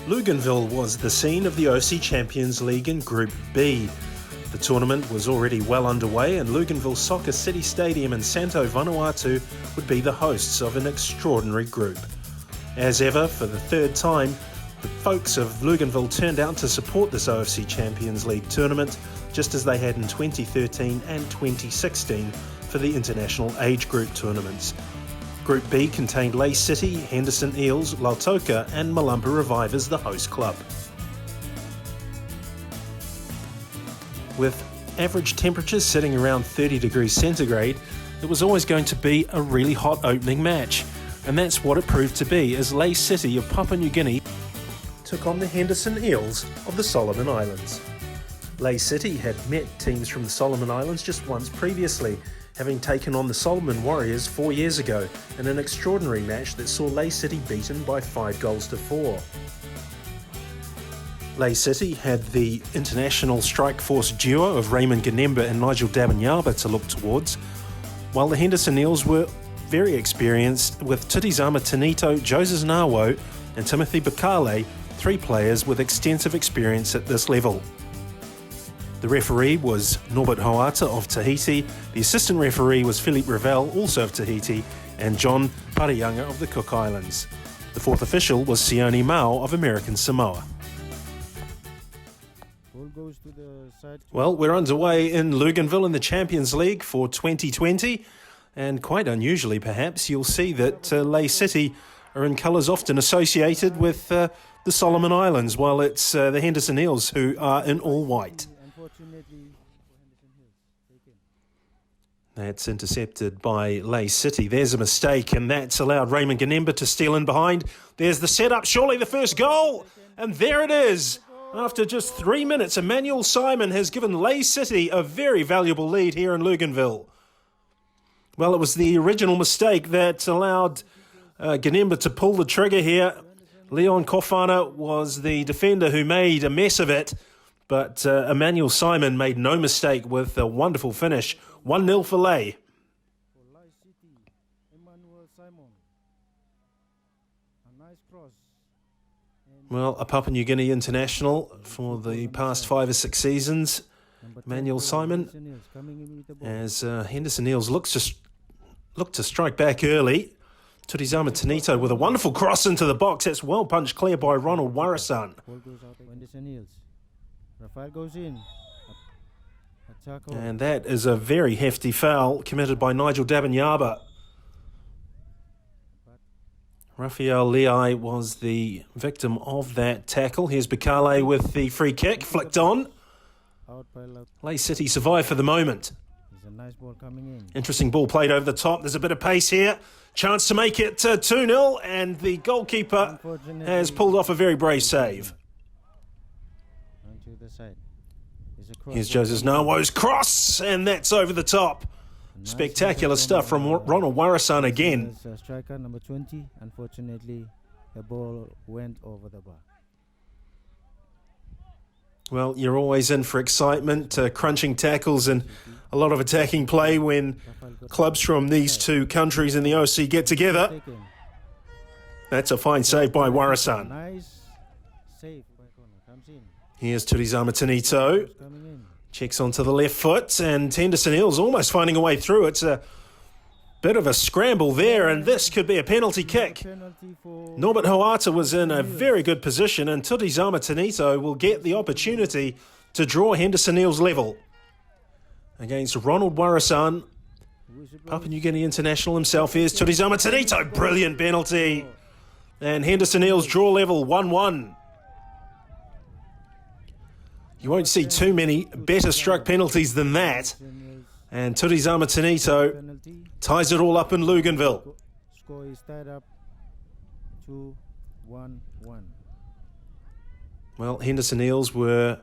Loganville was the scene of the OFC Champions League in Group B. The tournament was already well underway, and Loganville Soccer City Stadium in Santo Vanuatu would be the hosts of an extraordinary group. As ever, for the third time, the folks of Loganville turned out to support this OFC Champions League tournament, just as they had in 2013 and 2016 for the international age group tournaments. Group B contained Leigh City, Henderson Eels, Lautoka and Malumpa Revive as the host club. With average temperatures sitting around 30 degrees centigrade, it was always going to be a really hot opening match. And that's what it proved to be, as Leigh City of Papua New Guinea took on the Henderson Eels of the Solomon Islands. Leigh City had met teams from the Solomon Islands just once previously, having taken on the Solomon Warriors 4 years ago in an extraordinary match that saw Leigh City beaten by 5-4. Leigh City had the international strike force duo of Raymond Connember and Nigel Dabanyaba to look towards, while the Henderson Eels were very experienced with Tutizama Tanito, Joses Nawo and Timothy Bakale, three players with extensive experience at this level. The referee was Norbert Hoata of Tahiti, the assistant referee was Philippe Ravel, also of Tahiti, and John Parayanga of the Cook Islands. The fourth official was Sione Mao of American Samoa. Well, we're underway in Loganville in the Champions League for 2020, and quite unusually perhaps, you'll see that Leigh City are in colours often associated with the Solomon Islands, while it's the Henderson Eels who are in all white. That's intercepted by Leigh City. There's a mistake, and that's allowed Raymond Connember to steal in behind. There's the setup, surely the first goal, and there it is. After just 3 minutes, Emmanuel Simon has given Leigh City a very valuable lead here in Loganville. Well, it was the original mistake that allowed Connember to pull the trigger here. Leon Kofana was the defender who made a mess of it, but Emmanuel Simon made no mistake with a wonderful finish. 1-0 for Leigh. Well, a Papua New Guinea international for the past 5 or 6 seasons, Emmanuel Simon, as Henderson Eels look to strike back early. Tutizama Tanito with a wonderful cross into the box. That's well punched clear by Ronald Warasan. And that is a very hefty foul committed by Nigel Dabanyaba. Raphael Leai was the victim of that tackle. Here's Bakale with the free kick, flicked on. Leigh City survive for the moment. Interesting ball played over the top. There's a bit of pace here. Chance to make it 2-0, and the goalkeeper has pulled off a very brave save. Here's Joses Nawo's cross, and that's over the top. Spectacular stuff from Ronald Warasan again. Striker number 20. Unfortunately, the ball went over the bar. Well, you're always in for excitement, crunching tackles and a lot of attacking play when clubs from these two countries in the OFC get together. That's a fine save by Warasan. Nice save by Connor. Comes in. Here's Tutizama Tanito. Checks onto the left foot, and Henderson Eels almost finding a way through. It's a bit of a scramble there, and this could be a penalty kick. Norbert Hoata was in a very good position, and Tutizama Tanito will get the opportunity to draw Henderson Eels level. Against Ronald Warasan, Papua New Guinea international himself. Here's Tutizama Tanito. Brilliant penalty. And Henderson Eels draw level 1-1. You won't see too many better struck penalties than that. And Tutizama Tanito ties it all up in Loganville. Score is tied up 2-1-1. Well, Henderson Eels were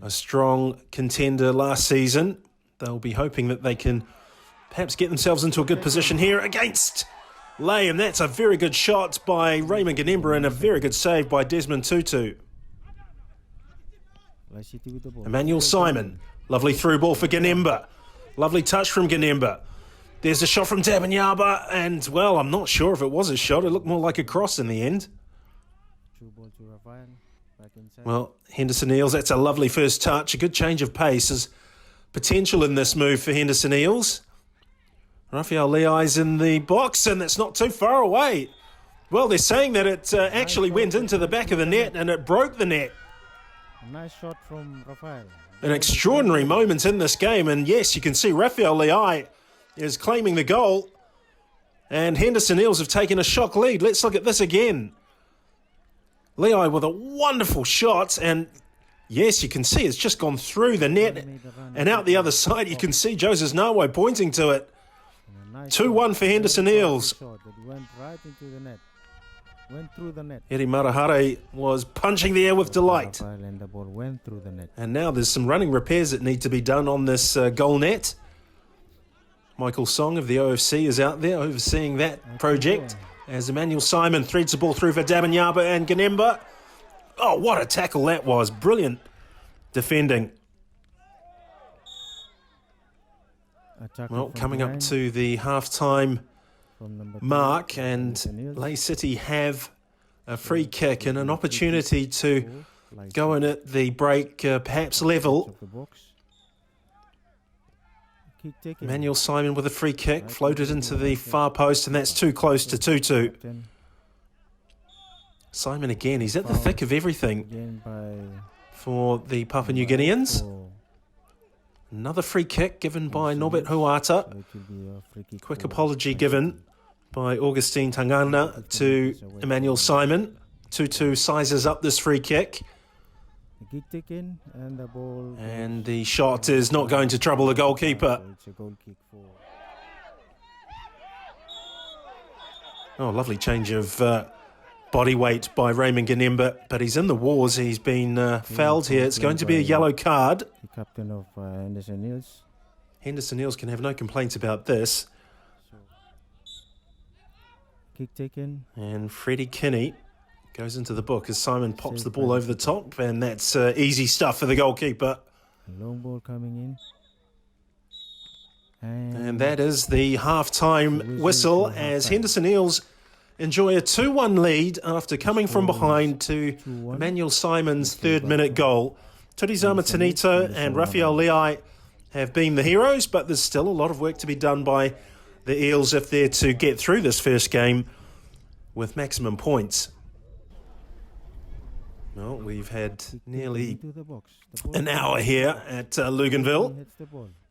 a strong contender last season. They'll be hoping that they can perhaps get themselves into a good position here against Leigh. And that's a very good shot by Raymond Connember and a very good save by Desmond Tutu. Emmanuel Simon, lovely through ball for Connember. Lovely touch from Connember. There's a shot from Dabanyaba, and, well, I'm not sure if it was a shot. It looked more like a cross in the end. through ball to Rafael. Back inside. Well, Henderson Eels, that's a lovely first touch. A good change of pace. There's potential in this move for Henderson Eels. Rafael Leai's in the box, and it's not too far away. Well, they're saying that it actually went into the back of the net and it broke the net. A nice shot from Rafael. An extraordinary moment in this game, and yes, you can see Rafael Leai is claiming the goal, and Henderson Eels have taken a shock lead. Let's look at this again. Leai with a wonderful shot, and yes, you can see it's just gone through the net and out the other side. You can see Joseph Nawo pointing to it. 2-1 for Henderson Eels. It went right into the net. Went through the net. Eri Marahare was punching the air with delight. Rafael and the ball went through the net. And now there's some running repairs that need to be done on this goal net. Michael Song of the OFC is out there overseeing that project as Emmanuel Simon threads the ball through for Dabanyaba and Connember. Oh, what a tackle that was. Brilliant defending. Well, coming up to the half-time mark, and Leigh City have a free kick and an opportunity to go in at the break, perhaps level. Emmanuel Simon with a free kick, floated into the far post, and that's too close to 2-2. Simon again, he's at the thick of everything for the Papua New Guineans. Another free kick given by Norbert Huata. Quick apology given by Augustine Tangana to Emmanuel Simon. 2-2 sizes up this free kick. And the shot is not going to trouble the goalkeeper. Oh, lovely change of body weight by Raymond Connember, but he's in the wars. He's been fouled here. It's going to be a yellow card. The captain of Henderson Eels. Henderson Eels can have no complaints about this. Kick taken. And Freddie Kinney goes into the book as Simon pops the ball over the top, and that's easy stuff for the goalkeeper. A long ball coming in. And that is the half-time whistle as Henderson Eels enjoy a 2-1 lead after coming from behind to Emmanuel Simon's third-minute goal. Turizama Tanito and Rafael Leai have been the heroes, but there's still a lot of work to be done by the Eels if they're to get through this first game with maximum points. Well, we've had nearly an hour here at Loganville.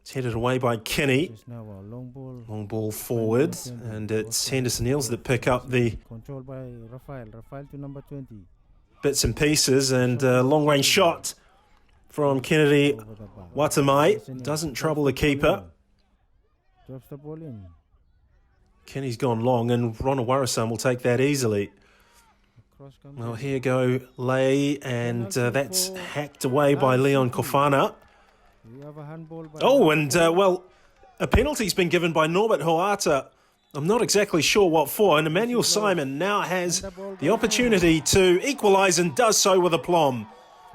It's headed away by Kinney. Long ball forward, and it's Henderson Eels that pick up the control by Rafael to number 20. Bits and pieces, and a long-range shot from Kennedy Watamai. Doesn't trouble the keeper. Drops the ball in. Kenny's gone long, and Ronawarasan will take that easily. Well, here go Leigh, and that's hacked away by Leon Kofana. Oh, and, well, a penalty's been given by Norbert Huata. I'm not exactly sure what for, and Emmanuel Simon now has the opportunity to equalise and does so with aplomb.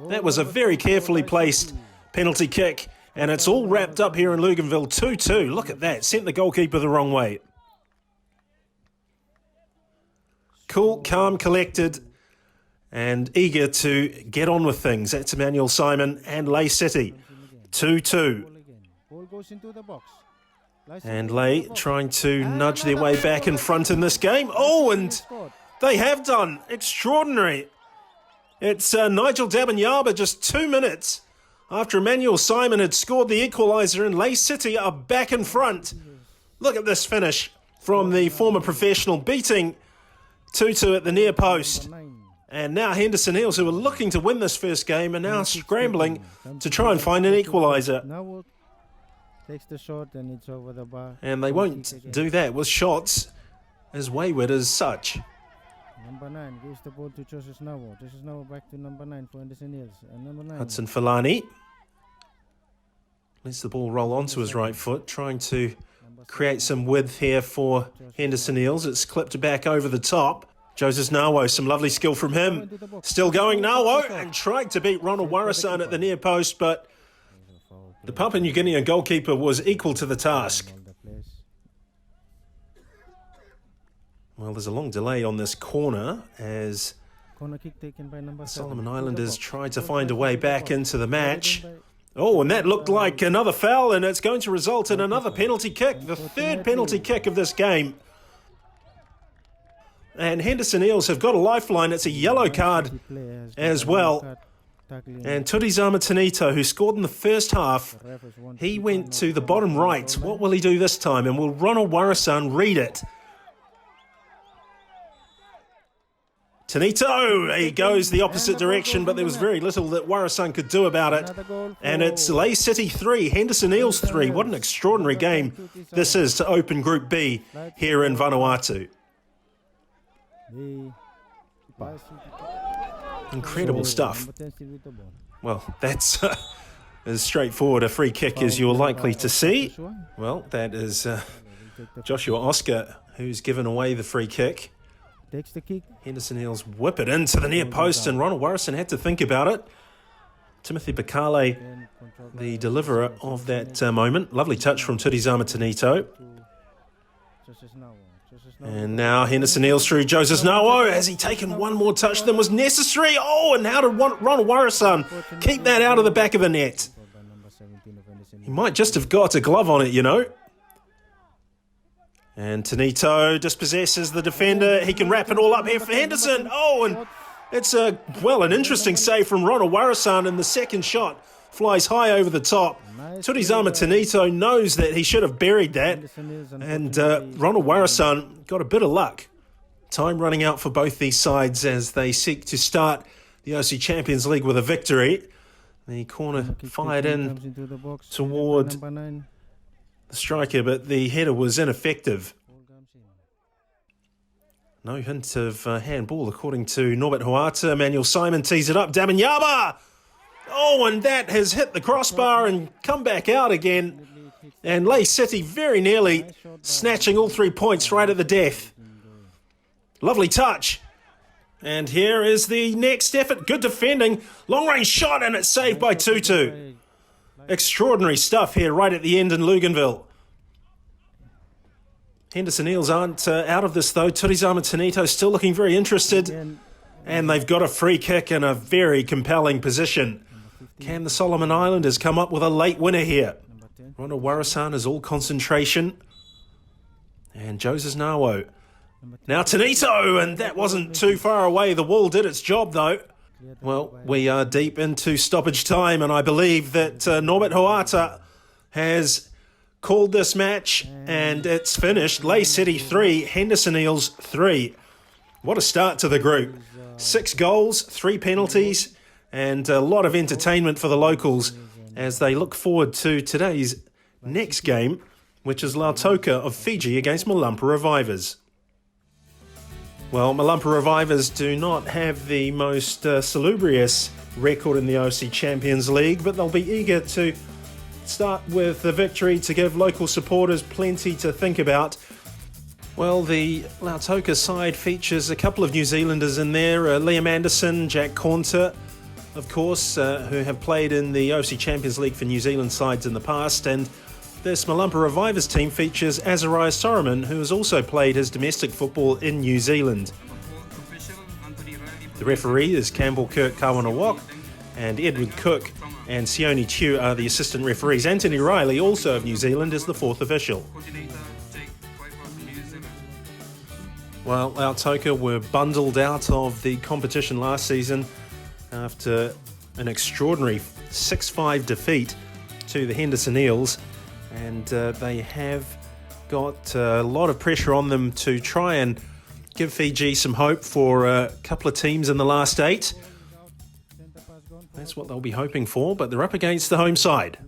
That was a very carefully placed penalty kick, and it's all wrapped up here in Loganville. 2-2. Look at that. Sent the goalkeeper the wrong way. Cool, calm, collected, and eager to get on with things. That's Emmanuel Simon and Leigh City. 2-2. And Leigh trying to nudge their way back in front in this game. Oh, and they have done. Extraordinary. It's Nigel Dabanyaba just 2 minutes after Emmanuel Simon had scored the equaliser, and Leigh City are back in front. Look at this finish from the former professional, beating 2-2 at the near post. And now Henderson Eels, who are looking to win this first game, are now scrambling to try and find an equaliser. Takes the shot and it's over the bar. And they won't do that with shots as wayward as such. Number 9 gives the ball to Joseph Nawo. Joseph Nawo back to number 9 for Henderson Eels. And number 9. Hudson Falani lets the ball roll onto his right foot, trying to create some width here for Henderson Eels. It's clipped back over the top. Joseph Nawo, some lovely skill from him. Still going, Nawo, and tried to beat Ronald Warasan at the near post, but the Papua New Guinea goalkeeper was equal to the task. Well, there's a long delay on this corner as Corner kick taken by number 7. Solomon Islanders tried to find a way back into the match. Oh, and that looked like another foul, and it's going to result in another penalty kick, the third penalty kick of this game. And Henderson Eels have got a lifeline. It's a yellow card as well. And Turizama Tanito, who scored in the first half, he went to the bottom right. What will he do this time? And will Ronald Warasan read it? Tanito, he goes the opposite direction, but there was very little that Warasan could do about it. And it's Lay City 3, Henderson Eels 3. What an extraordinary game this is to open Group B here in Vanuatu. Incredible stuff. Well, that's as straightforward a free kick as you're likely to see. Well, that is Joshua Oscar who's given away the free kick. Takes the kick. Henderson Eels whip it into the near post, and Ronald Warrison had to think about it. Timothy Bakale, the deliverer of that moment. Lovely touch from Turizama Tanito. And now Henderson Eels through Joseph Nawo. Has he taken one more touch than was necessary? Oh, and how did Ronald Warrison keep that out of the back of the net? He might just have got a glove on it, you know. And Tanito dispossesses the defender. He can wrap it all up here for Henderson. Oh, and it's an interesting save from Ronald Warasan, and the second shot flies high over the top. Turizama Tanito knows that he should have buried that, and Ronald Warasan got a bit of luck. Time running out for both these sides as they seek to start the OFC Champions League with a victory. The corner fired in toward the striker, but the header was ineffective. No hint of handball, according to Norbert Huata. Emmanuel Simon tees it up. Daminyama! Oh, and that has hit the crossbar and come back out again. And Lay City very nearly snatching all 3 points right at the death. Lovely touch. And here is the next effort. Good defending. Long-range shot, and it's saved by Tutu. Extraordinary stuff here right at the end in Loganville. Henderson Eels aren't out of this, though. Turizama Tanito still looking very interested. And they've got a free kick in a very compelling position. Can the Solomon Islanders come up with a late winner here? Ronald Warasan is all concentration. And Joseph Nawo. Now Tanito, and that wasn't too far away. The wall did its job, though. Well, we are deep into stoppage time, and I believe that Norbert Huata has called this match, and it's finished. Lay City 3, Henderson Eels 3. What a start to the group. 6 goals, 3 penalties, and a lot of entertainment for the locals as they look forward to today's next game, which is Lautoka of Fiji against Malampa Revivers. Well, Malumpa Revivers do not have the most salubrious record in the OFC Champions League, but they'll be eager to start with the victory to give local supporters plenty to think about. Well, the Lautoka side features a couple of New Zealanders in there, Liam Anderson, Jack Cornter, of course, who have played in the OFC Champions League for New Zealand sides in the past, and this Malumpa Revivers team features Azaria Soroman, who has also played his domestic football in New Zealand. The referee is Campbell Kirk Kawanawok, and Edward Cook and Sione Chew are the assistant referees. Anthony Riley, also of New Zealand, is the fourth official. Well, Lautoka were bundled out of the competition last season after an extraordinary 6-5 defeat to the Henderson Eels. And they have got a lot of pressure on them to try and give Fiji some hope for a couple of teams in the last 8. That's what they'll be hoping for, but they're up against the home side.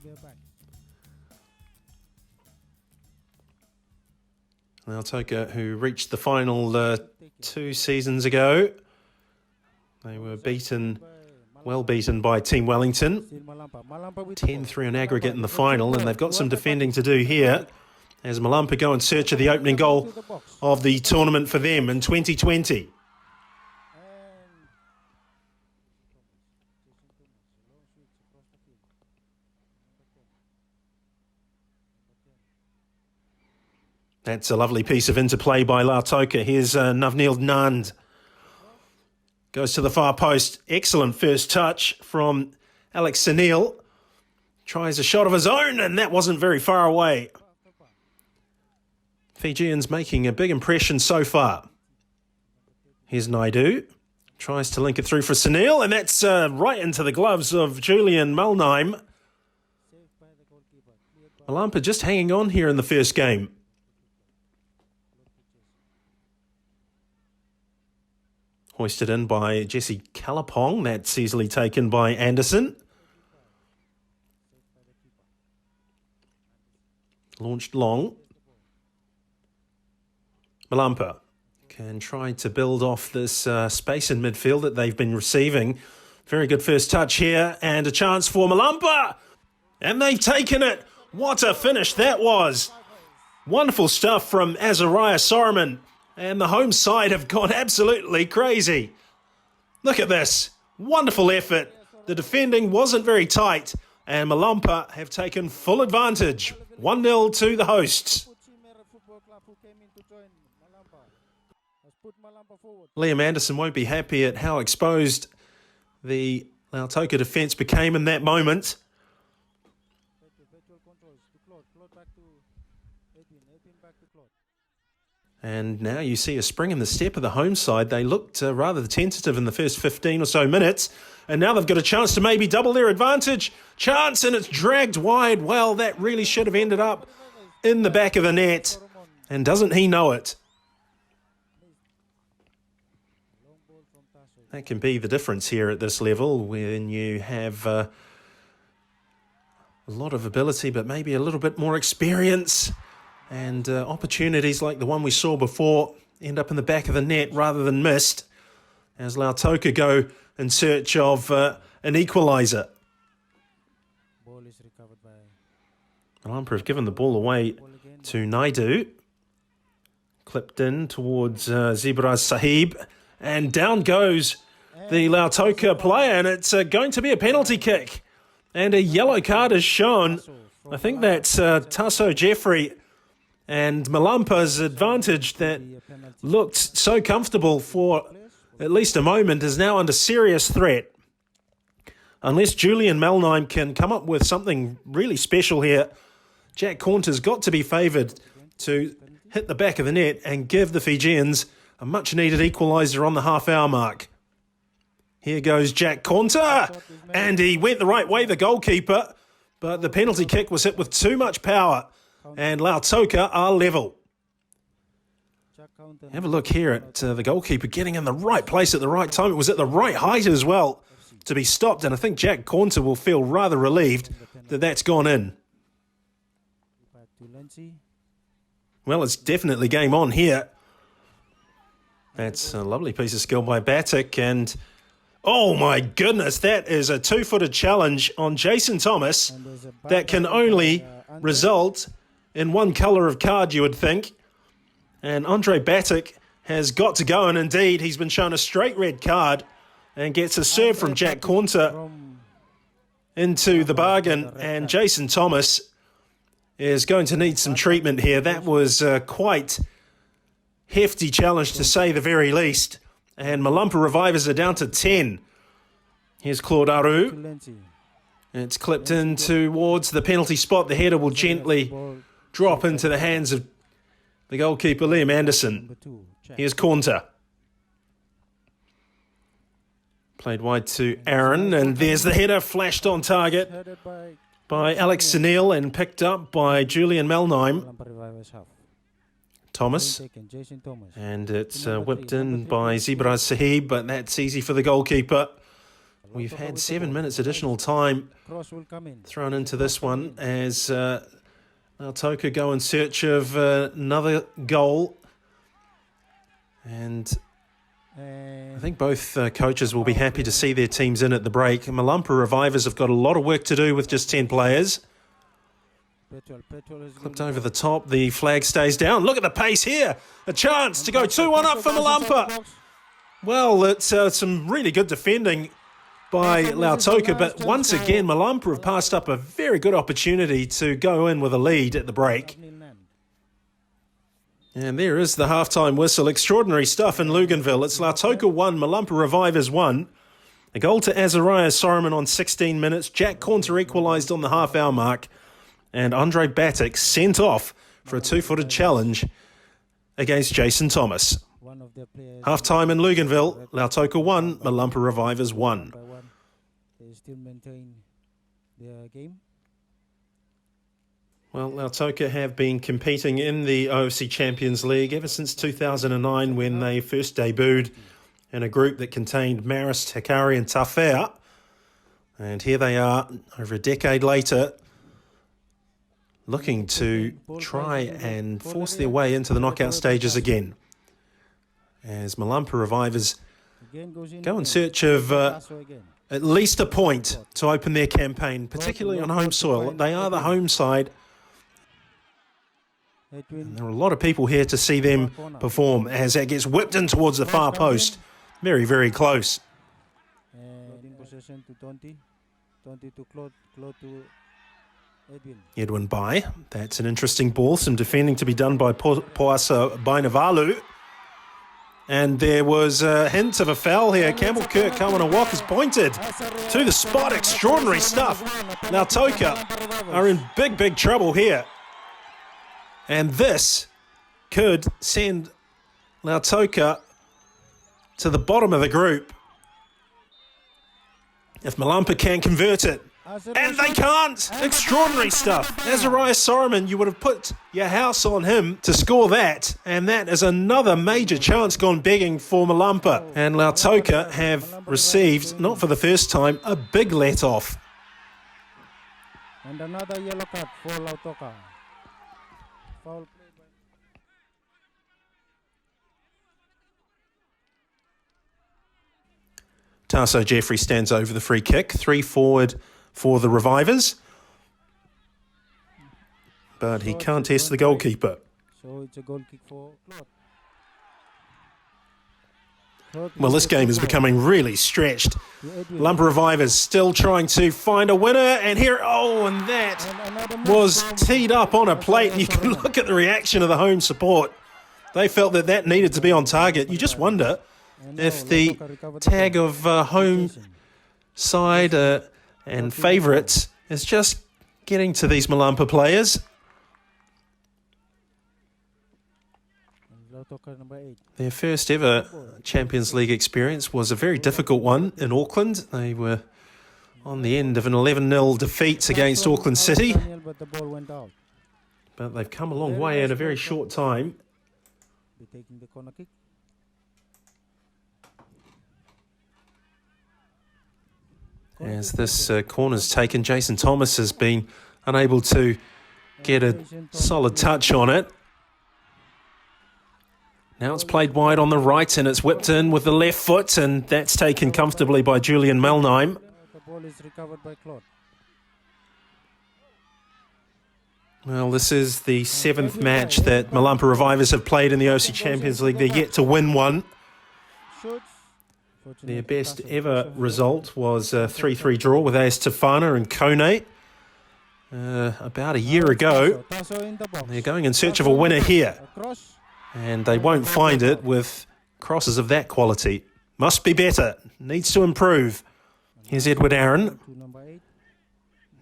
Lautoka, who reached the final 2 seasons ago. They were well beaten by Team Wellington. 10-3 on aggregate in the final, and they've got some defending to do here as Malumpa go in search of the opening goal of the tournament for them in 2020. That's a lovely piece of interplay by Lautoka. Here's Navneil Nand. Goes to the far post. Excellent first touch from Alex Sunil. Tries a shot of his own, and that wasn't very far away. Fijians making a big impression so far. Here's Naidu. Tries to link it through for Sunil, and that's right into the gloves of Julian Melnheim. Malampa just hanging on here in the first game. Hoisted in by Jesse Kalapong. That's easily taken by Anderson. Launched long. Malampa can try to build off this space in midfield that they've been receiving. Very good first touch here, and a chance for Malampa. And they've taken it. What a finish that was. Wonderful stuff from Azaria Siren. And the home side have gone absolutely crazy. Look at this. Wonderful effort. The defending wasn't very tight, and Malumpa have taken full advantage. 1-0 to the hosts. Liam Anderson won't be happy at how exposed the Lautoka defence became in that moment. And now you see a spring in the step of the home side. They looked rather tentative in the first 15 or so minutes. And now they've got a chance to maybe double their advantage. Chance, and it's dragged wide. Well, that really should have ended up in the back of the net. And doesn't he know it? That can be the difference here at this level when you have a lot of ability, but maybe a little bit more experience. And opportunities like the one we saw before end up in the back of the net rather than missed, as Lautoka go in search of an equaliser. Malampara have given the ball away to Naidu. Clipped in towards Zebra Sahib. And down goes the Lautoka player, and it's going to be a penalty kick. And a yellow card is shown. I think that's Tasso Jeffrey. And Malampa's advantage that looked so comfortable for at least a moment is now under serious threat. Unless Julian Melnheim can come up with something really special here, Jack Cornter's got to be favoured to hit the back of the net and give the Fijians a much-needed equaliser on the half-hour mark. Here goes Jack Cornter, and he went the right way, the goalkeeper, but the penalty kick was hit with too much power. And Lautoka are level. Have a look here at the goalkeeper getting in the right place at the right time. It was at the right height as well to be stopped. And I think Jack Cornter will feel rather relieved that that's gone in. Well, it's definitely game on here. That's a lovely piece of skill by Batik. And, oh my goodness, that is a two-footed challenge on Jason Thomas that can only result in one colour of card, you would think. And Andre Batik has got to go, and indeed he's been shown a straight red card and gets a serve from Jack Cornter into the bargain. And Jason Thomas is going to need some treatment here. That was quite hefty challenge to say the very least. And Malumpa Revivers are down to 10. Here's Claude Aru. It's clipped in towards the penalty spot. The header will gently drop into the hands of the goalkeeper, Liam Anderson. Here's Cornter. Played wide to Aaron, and there's the header flashed on target by Alex Sunil and picked up by Julian Melnheim. Thomas. And it's whipped in by Zebra Sahib, but that's easy for the goalkeeper. We've had 7 minutes additional time thrown into this one as Lautoka go in search of another goal. And I think both coaches will be happy to see their teams in at the break. Malumpa Revivers have got a lot of work to do with just 10 players. Clipped over the top, the flag stays down. Look at the pace here. A chance to go 2-1 up for Malumpa. Well, it's some really good defending by Lautoka, but once again, Malumpa have passed up a very good opportunity to go in with a lead at the break. And there is the halftime whistle. Extraordinary stuff in Loganville. It's Lautoka 1, Malumpa Revivers 1. A goal to Azaria Siren on 16 minutes. Jack Cornter equalised on the half-hour mark. And Andre Batic sent off for a two-footed challenge against Jason Thomas. Half-time in Loganville. Lautoka 1, Malumpa Revivers 1. They still maintain their game. Well, Lautoka have been competing in the OFC Champions League ever since 2009 when they first debuted in a group that contained Marist, Hikari and Tauka. And here they are, over a decade later, looking to try and force their way into the knockout stages again. As Malampara Revivers go in search of at least a point to open their campaign, particularly on home soil. They are the home side. And there are a lot of people here to see them perform as that gets whipped in towards the far post. Very, very close. In possession to Tonti. Tonti to Claude. Claude to Edwin. Edwin Bai. That's an interesting ball. Some defending to be done by Poasa Bainavalu. And there was a hint of a foul here. Campbell Kirk Kawanawak is pointed to the spot. Extraordinary stuff. Now Toca are in big, big trouble here. And this could send Lautoka to the bottom of the group if Malumpa can convert it. And they can't! Extraordinary stuff. Azaria Siren, you would have put your house on him to score that. And that is another major chance gone begging for Malumpa. And Lautoka have received, not for the first time, a big let-off. And another yellow card for Lautoka. Foul play by... Tasso Jeffrey stands over the free kick. 3 forward for the Revivers. But he can't test the goalkeeper. So it's a goal kick for Claude. Well, this game is becoming really stretched. Malumpa Revivers still trying to find a winner. And here, and that was teed up on a plate. And you can look at the reaction of the home support. They felt that that needed to be on target. You just wonder if the tag of home side and favourites is just getting to these Malumpa players. Their first ever Champions League experience was a very difficult one in Auckland. They were on the end of an 11-0 defeat against Auckland City. But they've come a long way in a very short time. As this corner's taken, Jason Thomas has been unable to get a solid touch on it. Now it's played wide on the right and it's whipped in with the left foot, and that's taken comfortably by Julian Melnheim. The ball is recovered by Claude. Well, this is the 7th match that Malumpa Revivers have played in the OFC Champions League. They're yet to win one. Their best ever result was a 3-3 draw with AS Tefana and Kone about a year ago. They're going in search of a winner here. And they won't find it with crosses of that quality. Must be better. Needs to improve. Here's Edward Aaron.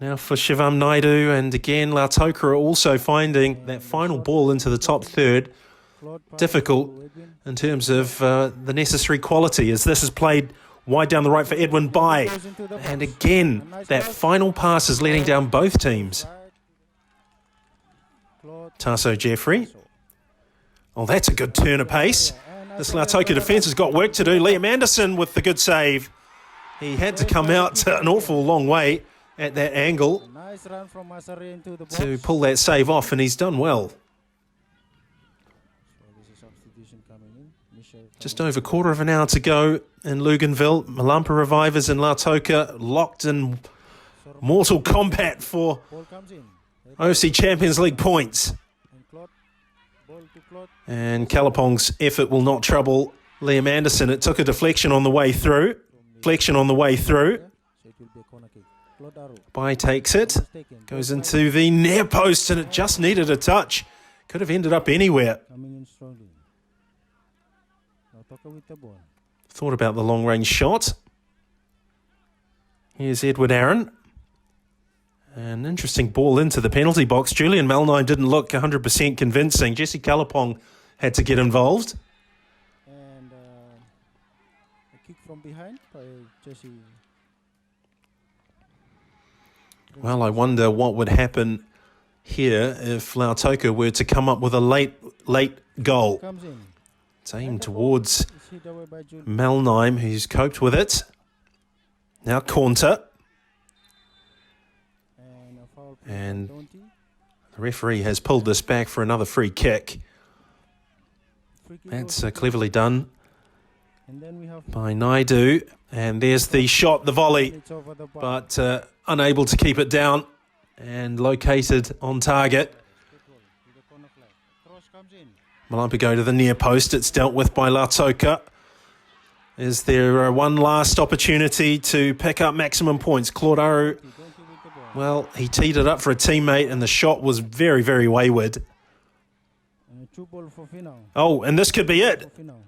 Now for Shivam Naidu. And again, Lautoka are also finding that final ball into the top third difficult in terms of the necessary quality, as this is played wide down the right for Edwin Bai. And again, that final pass is letting down both teams. Tasso Jeffrey. Oh, that's a good turn of pace. This Lautoka defence has got work to do. Liam Anderson with the good save. He had to come out an awful long way at that angle to pull that save off, and he's done well. Just over a quarter of an hour to go in Loganville. Malumpa Revivers and Lautoka locked in mortal combat for OFC Champions League points. And Kalapong's effort will not trouble Liam Anderson. It took a deflection on the way through. Bai takes it. Goes into the near post, and it just needed a touch. Could have ended up anywhere. Coming in strongly. Lautoka with the ball. Thought about the long-range shot. Here's Edward Aaron. An interesting ball into the penalty box. Julian Malnine didn't look 100% convincing. Jesse Kalapong had to get involved. And a kick from behind by Jesse. Well, I wonder what would happen here if Lautoka were to come up with a late goal. Comes in. It's aimed towards It's hit away by Julian. Malnine, who's coped with it. Now Cornter. And a foul And from Tonti. the referee has pulled this back for another free kick. Free kick That's goes to cleverly done And then we have by Naidu. And there's the shot, the volley, it's over the bar. but unable to keep it down and located on target. To the corner flag. Cross comes in. Malumpa go to the near post. It's dealt with by Lautoka. Is there one last opportunity to pick up maximum points? Claudaru, Tonti with the ball. well, he teed it up for a teammate and the shot was very, very wayward. And a true ball for Finau. Oh, and this could be it. For Finau.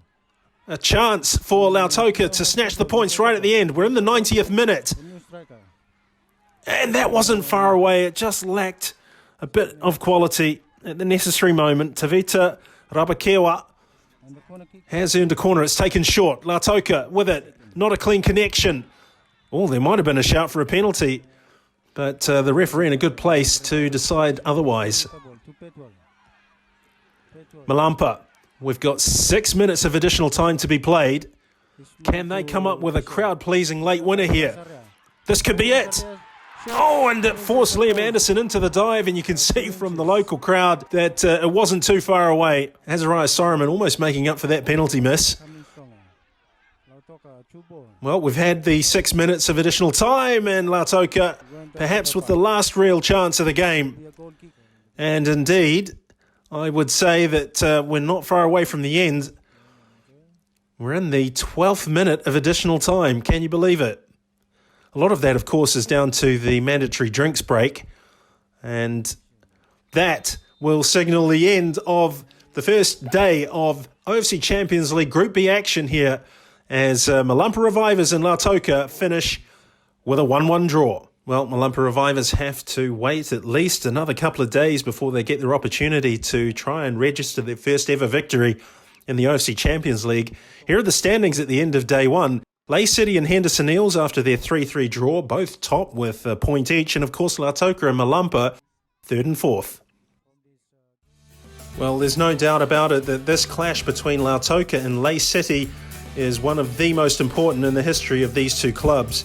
A chance for Lautoka to snatch the points right at the end. We're in the 90th minute. The new striker. And that wasn't far away. It just lacked a bit of quality at the necessary moment. Tavita Rabakewa And the corner kick. has earned a corner. It's taken short. Lautoka with it. Not a clean connection. Oh, there might have been a shout for a penalty. But the referee in a good place to decide otherwise. The ball to Petwell. Petwell. Malampa. We've got 6 minutes of additional time to be played. He's Can they to come up with a Fisher. crowd-pleasing late winner here? Azaria. This could be it. Shot. Oh, and it forced Liam Anderson into the dive, and you can see from the local crowd that it wasn't too far away. Azaria Siren almost making up for that penalty miss. Coming stronger. Lautoka, true ball. Well, we've had the 6 minutes of additional time, and Lautoka perhaps with the last real chance of the game. Be a goal kick. And indeed, I would say that we're not far away from the end. We're in the 12th minute of additional time. Can you believe it? A lot of that, of course, is down to the mandatory drinks break. And that will signal the end of the first day of OFC Champions League Group B action here as Malumpa Revivers and Lautoka finish with a 1-1 draw. Well, Malumpa Revivers have to wait at least another couple of days before they get their opportunity to try and register their first ever victory in the OFC Champions League. Here are the standings at the end of day one. Leigh City and Henderson Eels after their 3-3 draw, both top with a point each, and of course Lautoka and Malumpa, third and fourth. Well, there's no doubt about it that this clash between Lautoka and Leigh City is one of the most important in the history of these two clubs.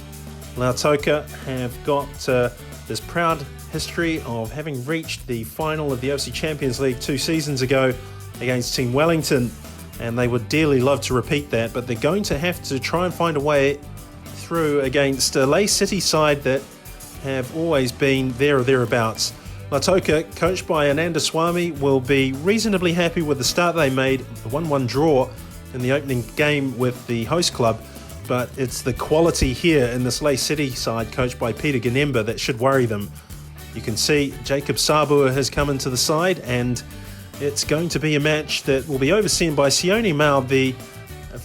Lautoka have got this proud history of having reached the final of the OFC Champions League 2 seasons ago against Team Wellington, and they would dearly love to repeat that, but they're going to have to try and find a way through against a Leigh City side that have always been there or thereabouts. Lautoka, coached by Ananda Swami, will be reasonably happy with the start they made, the 1-1 draw in the opening game with the host club, but it's the quality here in this Leigh City side coached by Peter Connember that should worry them. You can see Jacob Sabua has come into the side, and it's going to be a match that will be overseen by Sione Mao, the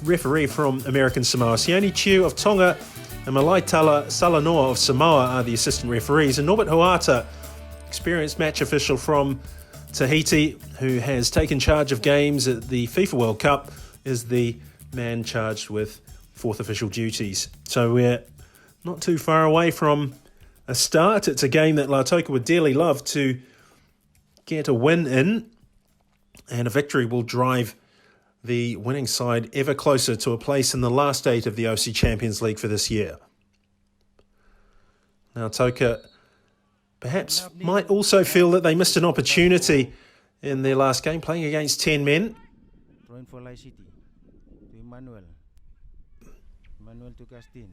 referee from American Samoa. Sione Chiu of Tonga and Malaitala Salanoa of Samoa are the assistant referees, and Norbert Hoata, experienced match official from Tahiti, who has taken charge of games at the FIFA World Cup, is the man charged with fourth official duties. So we're not too far away from a start. It's a game that Lautoka would dearly love to get a win in, and a victory will drive the winning side ever closer to a place in the last 8 of the OFC Champions League for this year. Now, Toca perhaps might also feel that they missed an opportunity in their last game, playing against 10 men. Throwing for Leigh City to Emmanuel. Emmanuel to Gastin.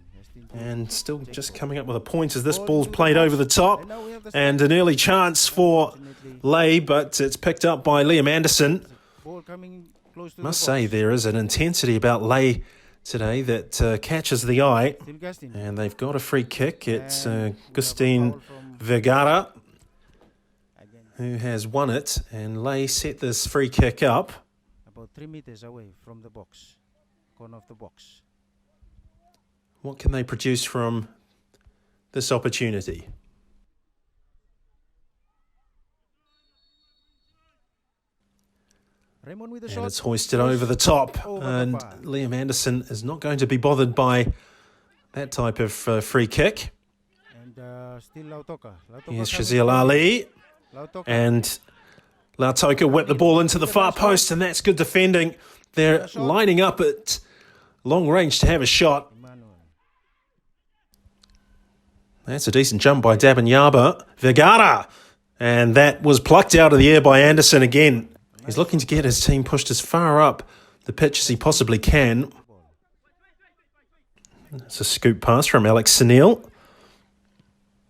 And still just coming up with a point as this ball's played over the top. And an early chance for Leigh, but it's picked up by Liam Anderson. Ball coming close to Must the say there is an intensity about Leigh today that catches the eye. Still Gastin. And they've got a free kick. It's Gustin Vergara. who has won it, and Lay set this free kick up. About 3 meters away from the box. Corner of the box. What can they produce from this opportunity? Raymond with the And shot. it's hoisted over the top, Over the and bar. Liam Anderson is not going to be bothered by that type of free kick. And still Lautoka. Here's Shazil Ali, Lautoka. and Lautoka whipped the ball into the far post, and that's good defending. They're lining up at long range to have a shot. Emmanuel. That's a decent jump by Dabanyaba. Vergara, and that was plucked out of the air by Anderson again. He's looking to get his team pushed as far up the pitch as he possibly can. It's a scoop pass from Alex Sunil.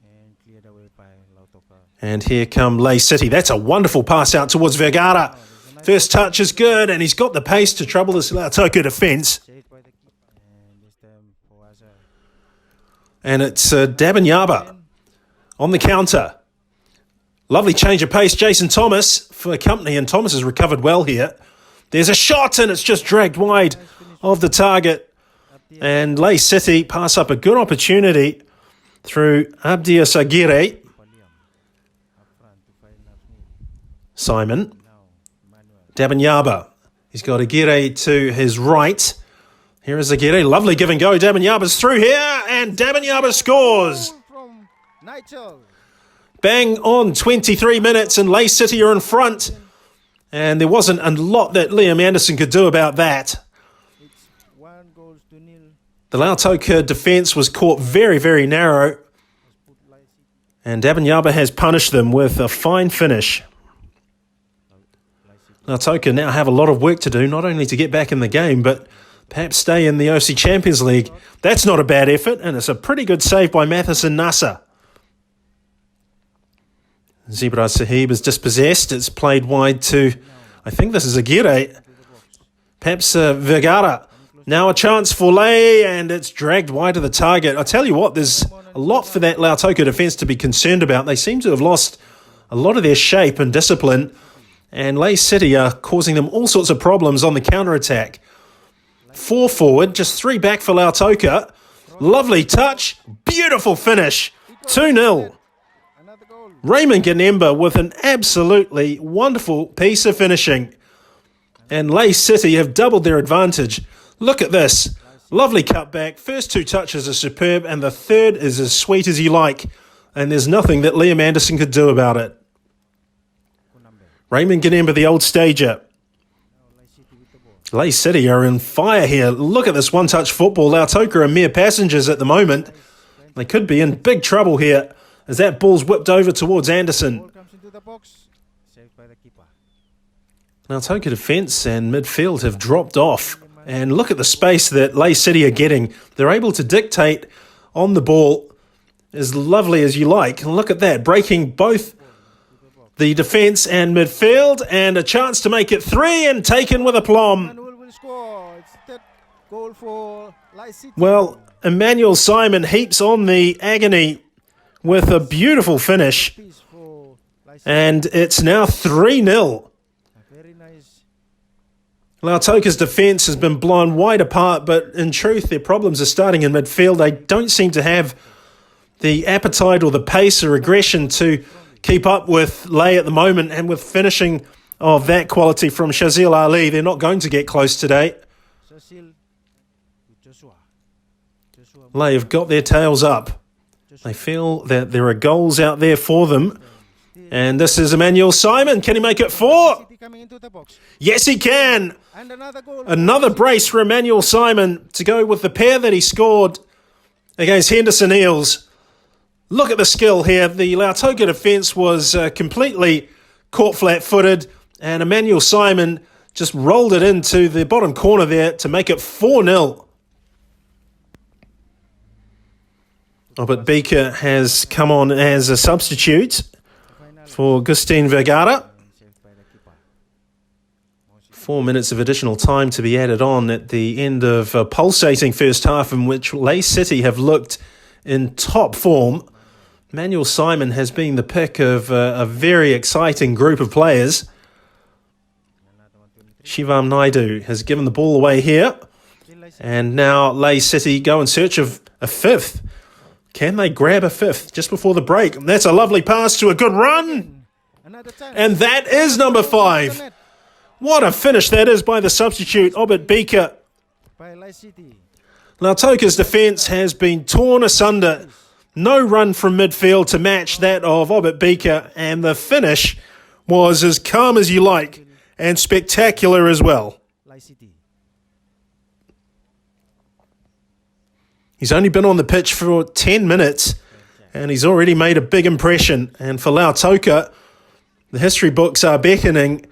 And cleared away by Lautoka. And here come Lay City. That's a wonderful pass out towards Vergara. First touch is good, and he's got the pace to trouble this Lautoka defence. Saved by the keeper. And this time for Azaria. And it's Dabanyaba on the counter. Lovely change of pace. Jason Thomas for company, and Thomas has recovered well here. There's a shot, and it's just dragged wide of the target. And Lay City pass up a good opportunity through Abdia Sagire. Simon. Dabanyaba. He's got Aguirre to his right. Here is Aguirre. Lovely give and go. Dabanyaba's through here, and Dabanyaba scores. Goal from Nigel. Bang on 23 minutes, and Lay City are in front. And there wasn't a lot that Liam Anderson could do about that. It's 1-0. The Lautoka defence was caught very, very narrow. And Dabanyaba has punished them with a fine finish. Lautoka now have a lot of work to do, not only to get back in the game, but perhaps stay in the OFC Champions League. That's not a bad effort, and it's a pretty good save by Matheson Nasser. Zebra Sahib is dispossessed. It's played wide to, I think this is Aguirre. Perhaps Vergara. Now a chance for Lay, and it's dragged wide of the target. I tell you what, there's a lot for that Lautoka defence to be concerned about. They seem to have lost a lot of their shape and discipline, and Lay City are causing them all sorts of problems on the counter-attack. 4 forward, just 3 back for Lautoka. Lovely touch, beautiful finish, 2-0. Another goal. Raymond Connember with an absolutely wonderful piece of finishing. And Lay City have doubled their advantage. Look at this. Lovely cutback. First 2 touches are superb, and the third is as sweet as you like. And there's nothing that Liam Anderson could do about it. Raymond Connember, the old stager. Lay City are in fire here. Look at this one-touch football. Lautoka are mere passengers at the moment. They could be in big trouble here as that ball's whipped over towards Anderson. Ball comes into the box. Saved by the keeper. Lautoka defence and midfield have dropped off. And look at the space that Lay City are getting. They're able to dictate on the ball as lovely as you like. And look at that, breaking both the defence and midfield, and a chance to make it 3 and taken with aplomb. Emmanuel will score. It's that goal for Lay City. Well, Emmanuel Simon heaps on the agony with a beautiful finish, Piece for Lay City. and it's now 3-0. Very nice. Lautoka's defence has been blown wide apart, but in truth, their problems are starting in midfield. They don't seem to have the appetite or the pace or aggression to keep up with Lay at the moment, and with finishing of that quality from Shazil Ali, they're not going to get close today. Cecil with Joshua. Lay have got their tails up. They feel that there are goals out there for them. And this is Emmanuel Simon. Can he make it 4? City coming into the box. Yes, he can. And another goal. Another brace for Emmanuel Simon to go with the pair that he scored against Henderson Eels. Look at the skill here. The Lautoka defence was completely caught flat-footed, and Emmanuel Simon just rolled it into the bottom corner there to make it 4-0. Oh, but Beaker has come on as a substitute for Gustin Vergara. 4 minutes of additional time to be added on at the end of a pulsating first half in which Lay City have looked in top form. Manuel Simon has been the pick of a very exciting group of players. Shivam Naidu has given the ball away here. And now Lay City go in search of a fifth. Can they grab a fifth just before the break? That's a lovely pass to a good run. And that is number 5. What a finish that is by the substitute, Obit Bika. Lautoka's defence has been torn asunder. No run from midfield to match that of Obit Bika. And the finish was as calm as you like and spectacular as well. He's only been on the pitch for 10 minutes and he's already made a big impression. And for Lautoka, the history books are beckoning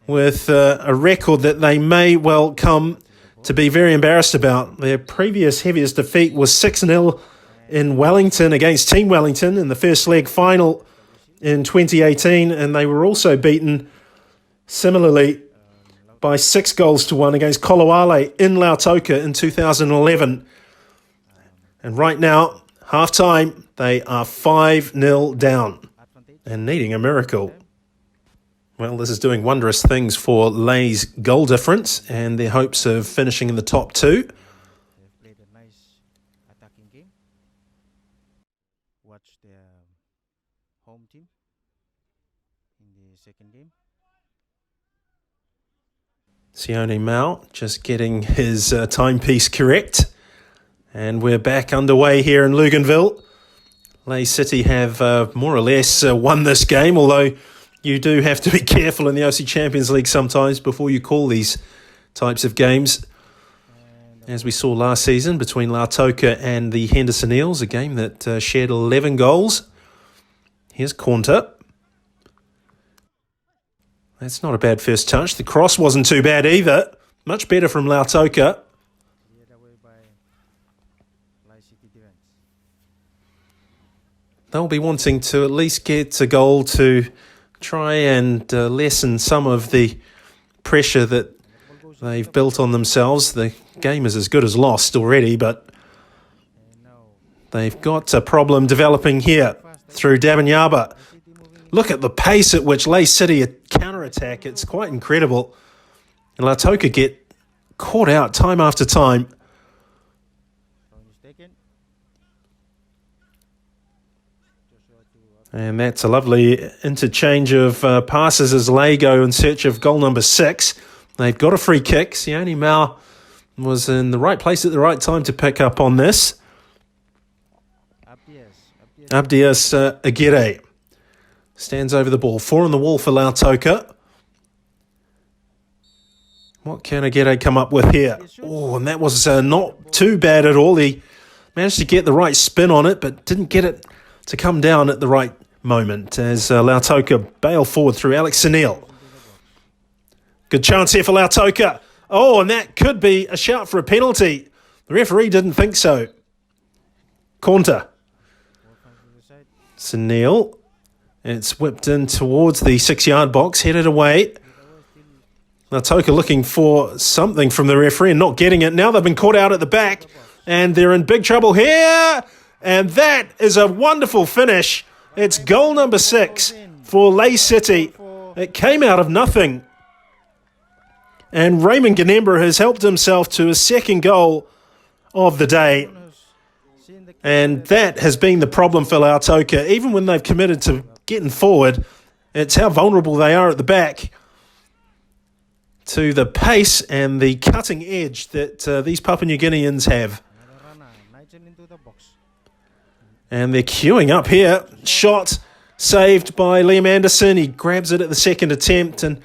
with a record that they may well come to be very embarrassed about. Their previous heaviest defeat was 6-0 in Wellington against Team Wellington in the first leg final in 2018. And they were also beaten similarly by 6-1 against Kolowale in Lautoka in 2011. And right now, half-time, they are 5-0 down and needing a miracle. Well, this is doing wondrous things for Lay's goal difference and their hopes of finishing in the top 2. They've played a nice attacking game. Watch their home team in the second game. Sione Mao just getting his timepiece correct. And we're back underway here in Loganville. Lay City have more or less won this game, although you do have to be careful in the OFC Champions League sometimes before you call these types of games. As we saw last season between Lautoka and the Henderson Eels, a game that shared 11 goals. Here's Conta. That's not a bad first touch. The cross wasn't too bad either. Much better from Lautoka. They'll be wanting to at least get a goal to try and lessen some of the pressure that they've built on themselves. The game is as good as lost already, but they've got a problem developing here through Dabanyaba. Look at the pace at which Lay City counter-attack. It's quite incredible. And Lautoka get caught out time after time. And that's a lovely interchange of passes as Lay go in search of goal number 6. They've got a free kick. Sione Mao was in the right place at the right time to pick up on this. Abdias Aguirre stands over the ball. 4 on the wall for Lautoka. What can Aguirre come up with here? Oh, and that was not too bad at all. He managed to get the right spin on it, but didn't get it to come down at the right moment as Lautoka bail forward through Alex Sunil. Good chance here for Lautoka. Oh, and that could be a shout for a penalty. The referee didn't think so. Conta. Sunil. It's whipped in towards the 6-yard box, headed away. Lautoka looking for something from the referee and not getting it. Now they've been caught out at the back and they're in big trouble here. And that is a wonderful finish. It's goal number 6 for Lay City. It came out of nothing. And Raymond Connember has helped himself to a second goal of the day. And that has been the problem for Lautoka. Even when they've committed to getting forward, it's how vulnerable they are at the back to the pace and the cutting edge that these Papua New Guineans have. And they're queuing up here. Shot saved by Liam Anderson. He grabs it at the second attempt. And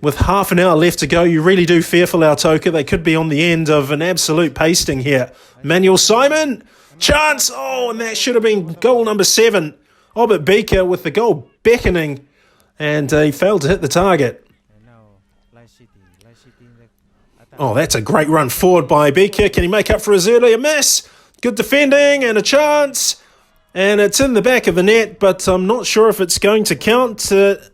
with half an hour left to go, you really do fear for Lautoka. They could be on the end of an absolute pasting here. Manuel Simon. Chance. Oh, and that should have been goal number 7. Obit Bika with the goal beckoning. And he failed to hit the target. Oh, that's a great run forward by Bika. Can he make up for his earlier miss? Good defending and a chance. And it's in the back of the net, but I'm not sure if it's going to count. The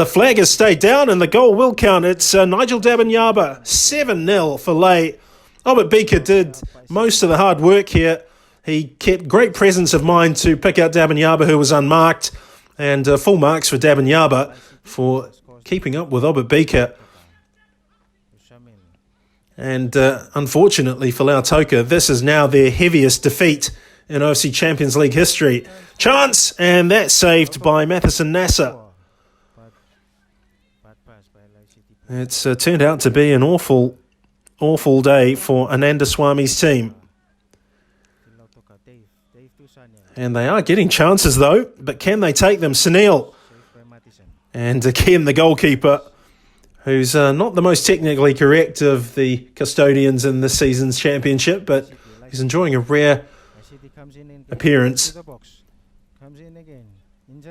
flag has stayed down and the goal will count. It's Nigel Dabanyaba, 7-0 for Lay. Obit Bika did most of the hard work here. He kept great presence of mind to pick out Dabanyaba, who was unmarked, and full marks for Dabanyaba for keeping up with Obabika. And unfortunately for Lautoka, this is now their heaviest defeat in OFC Champions League history. Chance, and that's saved by Matheson Nasser. It's turned out to be an awful day for Ananda Swami's team. And they are getting chances though, but can they take them? Sunil. And again, the goalkeeper, who's not the most technically correct of the custodians in this season's championship, but he's enjoying a rare appearance.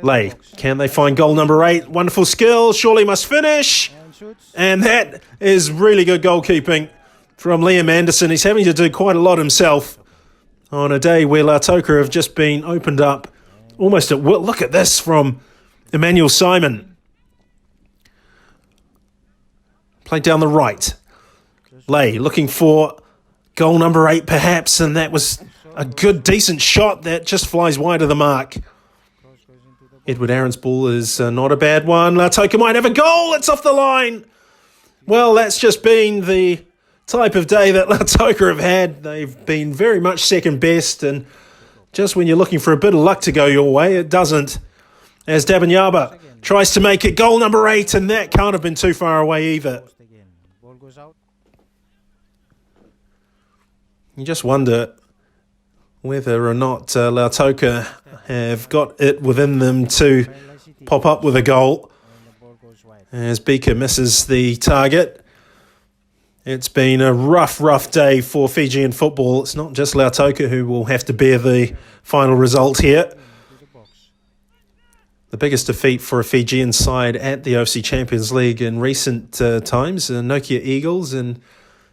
Lay, can they find goal number 8? Wonderful skill, surely must finish. And that is really good goalkeeping from Liam Anderson. He's having to do quite a lot himself on a day where Lautoka have just been opened up almost at will. Look at this from Emmanuel Simon. Played down the right. Lay looking for goal number 8 perhaps, and that was a good, decent shot that just flies wide of the mark. Edward Aaron's ball is not a bad one. Lautoka might have a goal. It's off the line. Well, that's just been the type of day that Lautoka have had. They've been very much second best, and just when you're looking for a bit of luck to go your way, it doesn't. As Dabanyaba tries to make it goal number 8, and that can't have been too far away either. You just wonder whether or not Lautoka have got it within them to pop up with a goal. As Beaker misses the target. It's been a rough day for Fijian football. It's not just Lautoka who will have to bear the final result here. The biggest defeat for a Fijian side at the OFC Champions League in recent times. Nokia Eagles in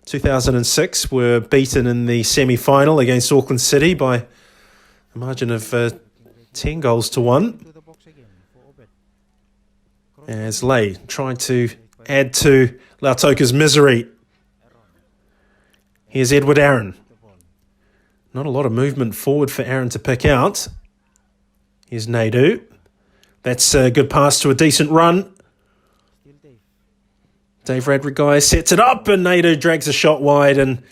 2006 were beaten in the semi-final against Auckland City by a margin of 10 goals to 1. As Lay tried to add to Lautoka's misery. Here's Edward Aaron. Not a lot of movement forward for Aaron to pick out. Here's Naidu. That's a good pass to a decent run. Dave Radrigai sets it up, and Naidu drags a shot wide, and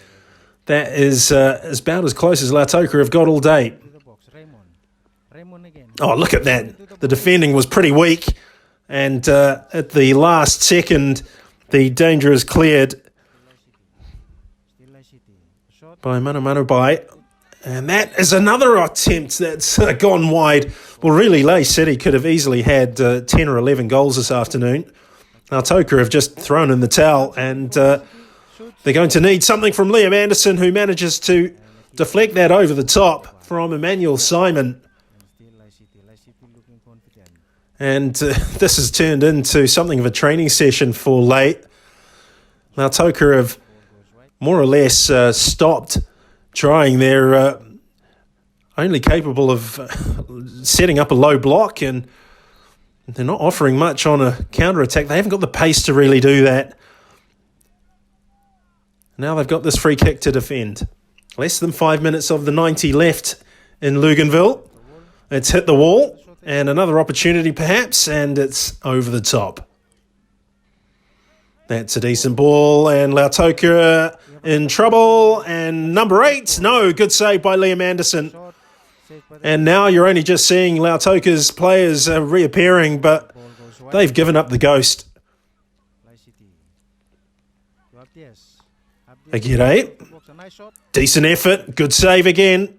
that is about as close as Lautoka have got all day. Oh, look at that. The defending was pretty weak, and at the last second, the danger is cleared by Manabai. And that is another attempt that's gone wide. Well, really, Lay City could have easily had 10 or 11 goals this afternoon. Now, Toca have just thrown in the towel, and they're going to need something from Liam Anderson, who manages to deflect that over the top from Emmanuel Simon. And this has turned into something of a training session for Lay. Now, Toca have more or less stopped trying. They're only capable of setting up a low block, and they're not offering much on a counter-attack. They haven't got the pace to really do that. Now they've got this free kick to defend. Less than 5 minutes of the 90 left in Loganville. It's hit the wall, and another opportunity perhaps, and it's over the top. That's a decent ball, and Lautoka in trouble, and number 8, no, good save by Liam Anderson. And now you're only just seeing Lautoka's players reappearing, but they've given up the ghost. Aguirre, decent effort, good save again.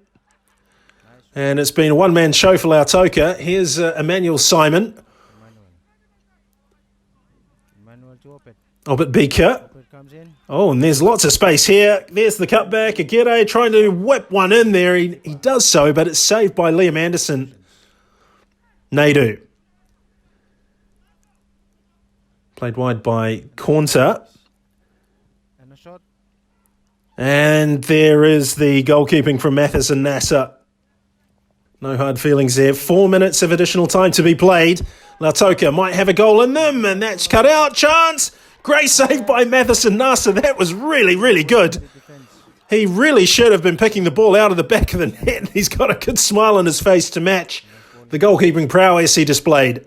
And it's been a one-man show for Lautoka. Here's Emmanuel Simon. Albert Beaker. Oh, and there's lots of space here. There's the cutback. Aguirre trying to whip one in there. He does so, but it's saved by Liam Anderson. Naidu. Played wide by Cornta. And there is the goalkeeping from Matheson Nasser. No hard feelings there. 4 minutes of additional time to be played. Lautoka might have a goal in them, and that's cut out. Chance! Great save by Matheson Nasser. That was really, really good. He really should have been picking the ball out of the back of the net. He's got a good smile on his face to match the goalkeeping prowess he displayed.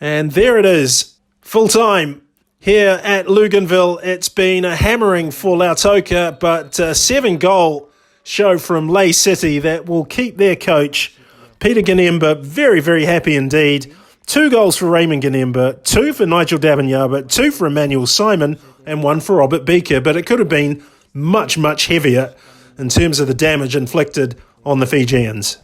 And there it is, full time here at Loganville. It's been a hammering for Lautoka, but a 7-goal show from Ley City that will keep their coach, Peter Connember, very, very happy indeed. 2 goals for Raymond Connember, 2 for Nigel Davinyaba, 2 for Emmanuel Simon, and 1 for Robert Beaker. But it could have been much, much heavier in terms of the damage inflicted on the Fijians.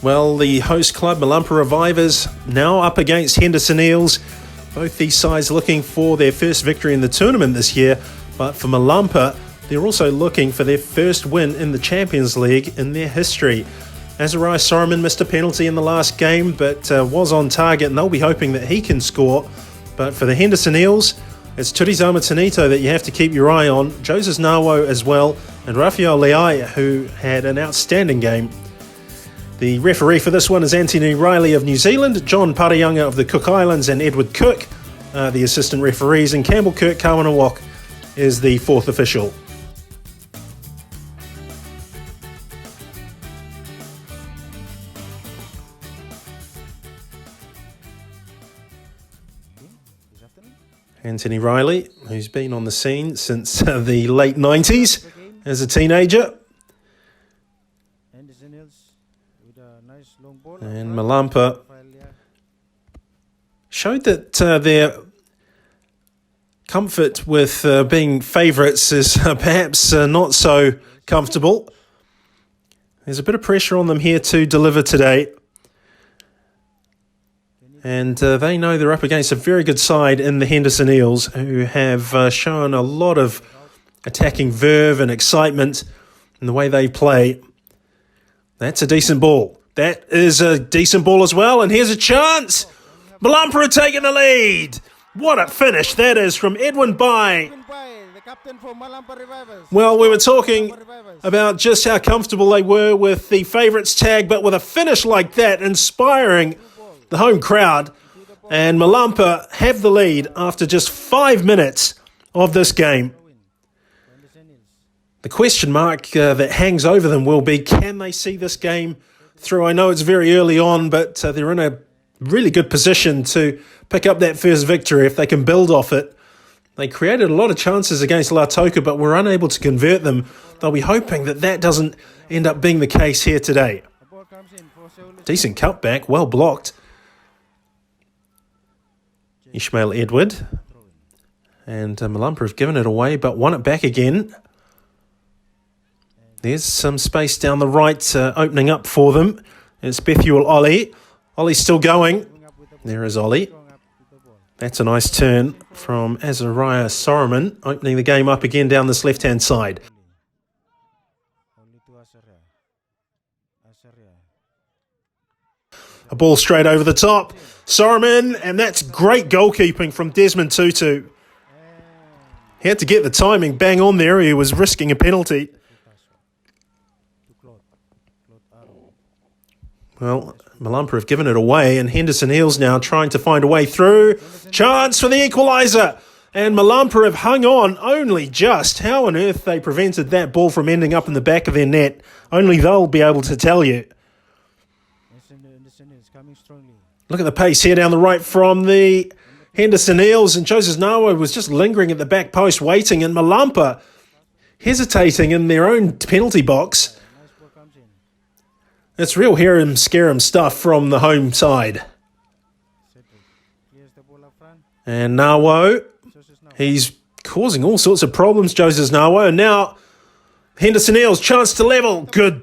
Well, the host club, Malampara Revivers, now up against Henderson Eels. Both these sides looking for their first victory in the tournament this year. But for Malumpa, they're also looking for their first win in the Champions League in their history. Azaria Siren missed a penalty in the last game, but was on target, and they'll be hoping that he can score. But for the Henderson Eels, it's Turizoma Tanito that you have to keep your eye on, Joseph Nawo as well, and Rafael Leai, who had an outstanding game. The referee for this one is Anthony Riley of New Zealand, John Parayanga of the Cook Islands, and Edward Cook, the assistant referees, and Campbell Kirk Kawanawok is the 4th official. Anthony Riley, who's been on the scene since the late 90s as a teenager. And Malampa showed that their comfort with being favourites is perhaps not so comfortable. There's a bit of pressure on them here to deliver today. And they know they're up against a very good side in the Henderson Eels, who have shown a lot of attacking verve and excitement in the way they play. That's a decent ball. That is a decent ball as well, and here's a chance. Malampara taking the lead. What a finish that is from Edwin Bai. Well, we were talking about just how comfortable they were with the favourites tag, but with a finish like that, inspiring the home crowd, and Malumpa have the lead after just 5 minutes of this game. The question mark that hangs over them will be, can they see this game through? I know it's very early on, but they're in a really good position to pick up that first victory if they can build off it. They created a lot of chances against Lautoka, but were unable to convert them. They'll be hoping that that doesn't end up being the case here today. Decent cutback, well blocked. Ishmael Edward. And Malumpa have given it away, but won it back again. There's some space down the right opening up for them. It's Bethuel Ollie. Ollie's still going. There is Ollie. That's a nice turn from Azaria Siren, opening the game up again down this left-hand side. A ball straight over the top. Siren, and that's great goalkeeping from Desmond Tutu. He had to get the timing bang on there. He was risking a penalty. Well, Malumpa have given it away, and Henderson Eels now trying to find a way through. Chance for the equaliser, and Malumpa have hung on only just. How on earth they prevented that ball from ending up in the back of their net, only they'll be able to tell you. Look at the pace here down the right from the Henderson Eels, and Joseph Nawa was just lingering at the back post waiting, and Malumpa hesitating in their own penalty box. It's real harem-scarum stuff from the home side. And Nawo, he's causing all sorts of problems, Joseph Nawo. And now Henderson Eels, chance to level. Good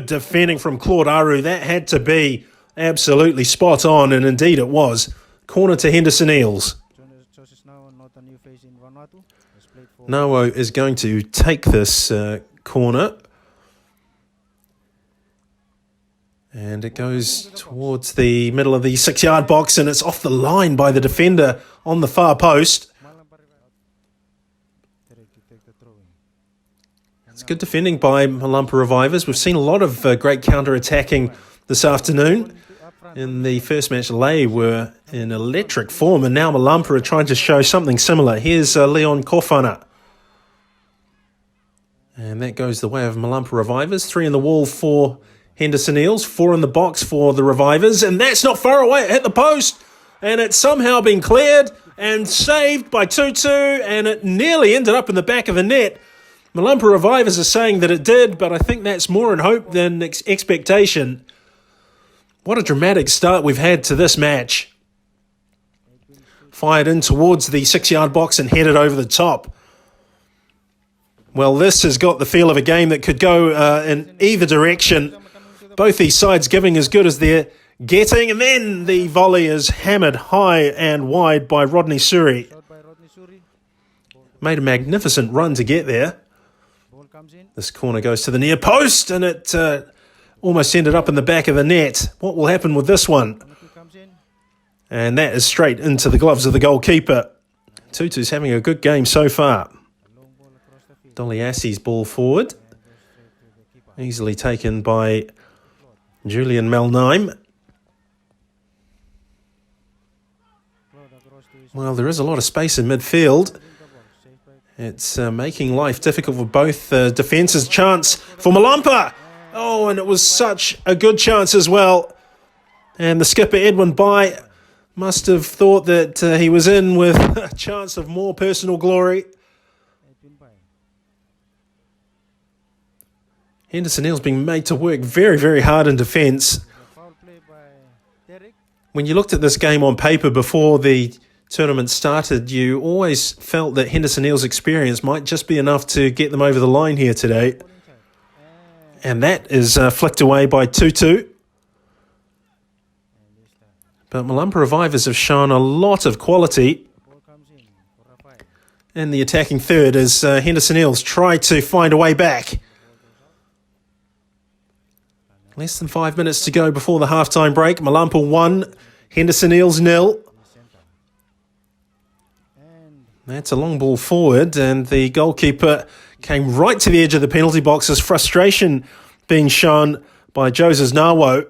defending from Claude Aru. That had to be absolutely spot on, and indeed it was. Corner to Henderson Eels. Nawo is going to take this corner. And it goes towards the middle of the 6-yard box, and it's off the line by the defender on the far post. It's good defending by Malampa Revivers. We've seen a lot of great counter-attacking this afternoon. In the first match, they were in electric form, and now Malumpa are trying to show something similar. Here's Leon Kofana. And that goes the way of Malumpa Revivers. 3 in the wall for Henderson Eels, 4 in the box for the Revivers, and that's not far away. It hit the post, and it's somehow been cleared and saved by Tutu, and it nearly ended up in the back of the net. Malumpa Revivers are saying that it did, but I think that's more in hope than expectation. What a dramatic start we've had to this match. Fired in towards the 6-yard box and headed over the top. Well, this has got the feel of a game that could go in either direction. Both these sides giving as good as they're getting. And then the volley is hammered high and wide by Rodney Suri. Made a magnificent run to get there. This corner goes to the near post, and it almost ended up in the back of the net. What will happen with this one? And that is straight into the gloves of the goalkeeper. Tutu's having a good game so far. Dolly Assie's ball forward. Easily taken by Julian Melnheim. Well, there is a lot of space in midfield. It's making life difficult for both defences. Chance for Malampa. Oh, and it was such a good chance as well. And the skipper, Edwin Bai, must have thought that he was in with a chance of more personal glory. Henderson Eels being made to work very, very hard in defence. When you looked at this game on paper before the tournament started, you always felt that Henderson Eels' experience might just be enough to get them over the line here today. And that is flicked away by Tutu. But Malumpa Revivers have shown a lot of quality in the attacking third as Henderson Eels try to find a way back. Less than 5 minutes to go before the halftime break. Malumpa 1, Henderson Eels 0. That's a long ball forward, and the goalkeeper came right to the edge of the penalty box as frustration being shown by Joses Nawo.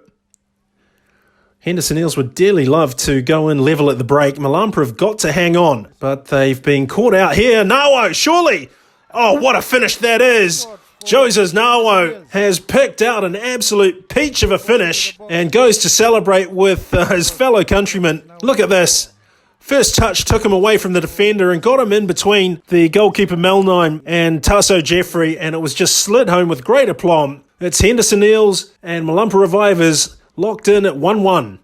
Henderson Eels would dearly love to go in level at the break. Malampara have got to hang on, but they've been caught out here. Nawo, surely! Oh, what a finish that is! Joses Nawo has picked out an absolute peach of a finish and goes to celebrate with his fellow countrymen. Look at this. First touch took him away from the defender and got him in between the goalkeeper Melnheim and Tasso Jeffrey, and it was just slid home with great aplomb. It's Henderson Eels and Malumpa Revivers locked in at 1-1.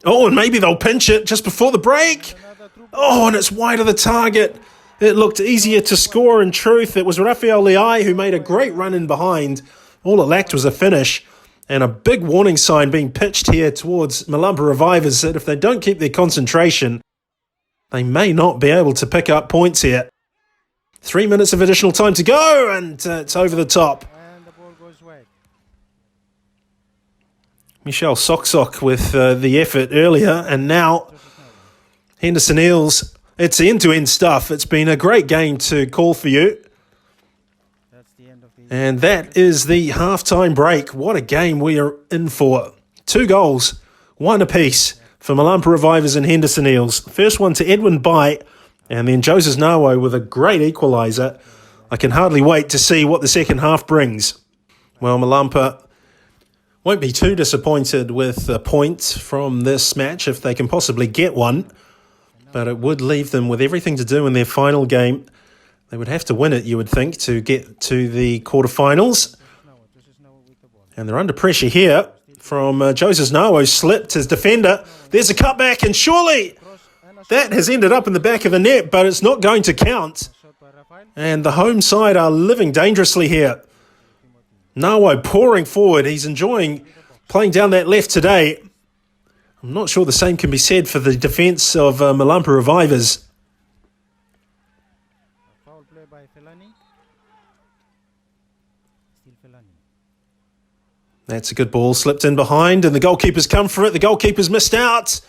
Oh, and maybe they'll pinch it just before the break. Oh, and it's wide of the target. It looked easier to score. In truth, it was Rafael Leai who made a great run in behind. All it lacked was a finish. And a big warning sign being pitched here towards Malumpa Revivers that if they don't keep their concentration, they may not be able to pick up points here. 3 minutes of additional time to go, and it's over the top. And the ball goes wide. Michel Soksok with the effort earlier, and now Henderson Eels. It's end-to-end stuff. It's been a great game to call for you. And that is the halftime break. What a game we are in for. 2 goals, 1 apiece for Malumpa Revivers and Henderson Eels. First one to Edwin Bai, and then Joses Nawo with a great equaliser. I can hardly wait to see what the second half brings. Well, Malumpa won't be too disappointed with a point from this match if they can possibly get one. But it would leave them with everything to do in their final game. They would have to win it, you would think, to get to the quarterfinals. And they're under pressure here from Joses Nawo. Slipped his defender. There's a cutback, and surely that has ended up in the back of the net, but it's not going to count. And the home side are living dangerously here. Nawo pouring forward. He's enjoying playing down that left today. I'm not sure the same can be said for the defence of Malumpa Revivers. Foul play by Felani. Still Felani. That's a good ball, slipped in behind, and the goalkeeper's come for it. The goalkeeper's missed out,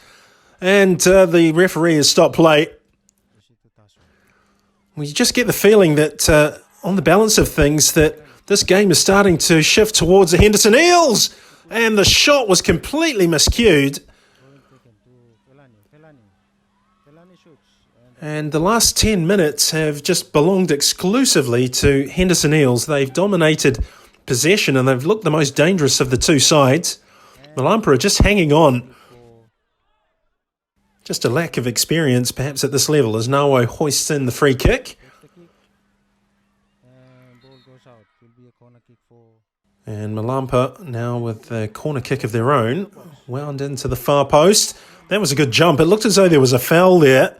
and the referee has stopped play. Well, you just get the feeling that on the balance of things that this game is starting to shift towards the Henderson Eels. And the shot was completely miscued. And the last 10 minutes have just belonged exclusively to Henderson Eels. They've dominated possession and they've looked the most dangerous of the two sides. Malampara just hanging on. Just a lack of experience perhaps at this level as Nawo hoists in the free kick. And Malampa now with a corner kick of their own. Wound into the far post. That was a good jump. It looked as though there was a foul there.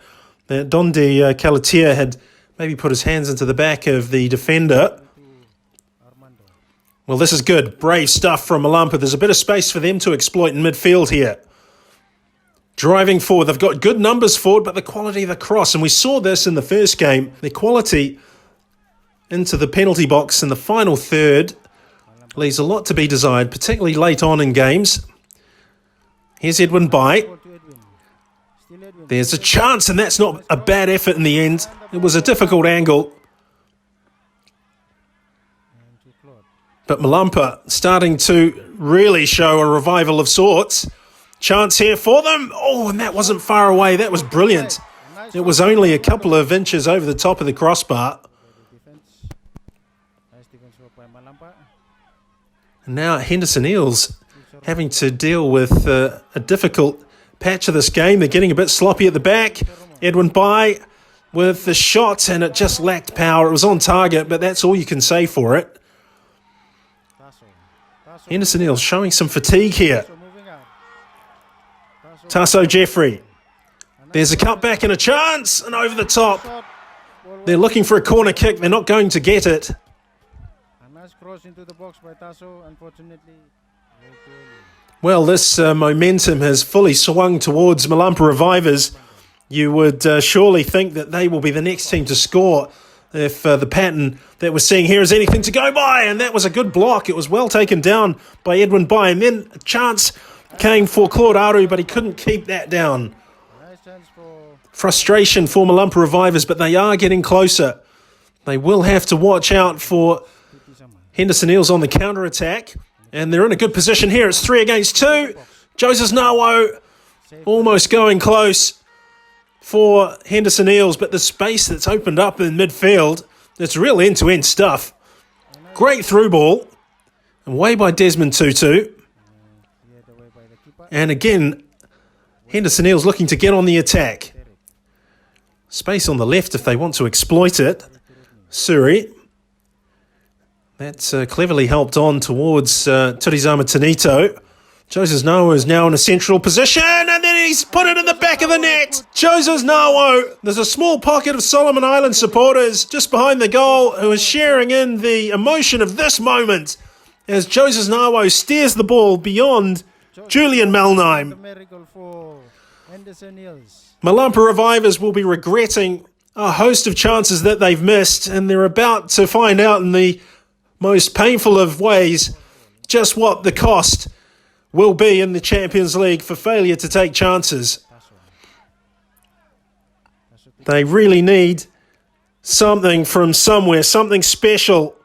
That Dondi Kalatia had maybe put his hands into the back of the defender. Well, this is good. Brave stuff from Malampara. There's a bit of space for them to exploit in midfield here. Driving forward. They've got good numbers forward, but the quality of the cross. And we saw this in the first game. The quality into the penalty box in the final third leaves a lot to be desired, particularly late on in games. Here's Edwin Bai. There's a chance, and that's not a bad effort in the end. It was a difficult angle. But Malumpa starting to really show a revival of sorts. Chance here for them. Oh, and that wasn't far away. That was brilliant. It was only a couple of inches over the top of the crossbar. And now Henderson Eels having to deal with a difficult patch of this game. They're getting a bit sloppy at the back. Edwin Bai with the shot, and it just lacked power. It was on target, but that's all you can say for it. Henderson Eels showing some fatigue here. Tasso Jeffrey. There's a cutback and a chance, and over the top. They're looking for a corner kick. They're not going to get it. Well, this momentum has fully swung towards Malumpa Revivers. You would surely think that they will be the next team to score if the pattern that we're seeing here is anything to go by. And that was a good block. It was well taken down by Edwin Bai. And then a chance came for Claude Aru, but he couldn't keep that down. Frustration for Malumpa Revivers, but they are getting closer. They will have to watch out for Henderson Eels on the counter-attack. And they're in a good position here. It's 3 against 2. Joseph Nawo almost going close for Henderson Eels, but the space that's opened up in midfield, it's real end-to-end stuff. Great through ball. Away by Desmond Tutu. And again, Henderson Eels looking to get on the attack. Space on the left if they want to exploit it. Suri. That's cleverly helped on towards Turizama Tanito. Joseph Nawo is now in a central position, and then he's put it in the back of the net. Joseph Nawo. There's a small pocket of Solomon Island supporters just behind the goal who is sharing in the emotion of this moment as Joseph Nawo steers the ball beyond Julian Melnheim. Malumpa Revivers will be regretting a host of chances that they've missed, and they're about to find out in the most painful of ways just what the cost will be in the Champions League for failure to take chances. They really need something from somewhere, something special.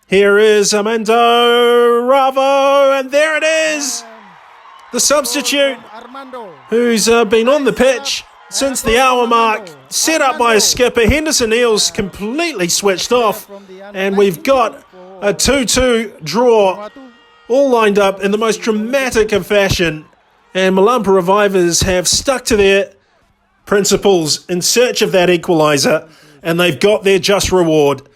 Here is Armando Ravo, and there it is. The substitute who's been on the pitch since the hour mark, set up by a skipper. Henderson Eels completely switched off, and we've got a 2-2 draw, all lined up in the most dramatic of fashion. And Malumpa Revivers have stuck to their principles in search of that equaliser, and they've got their just reward.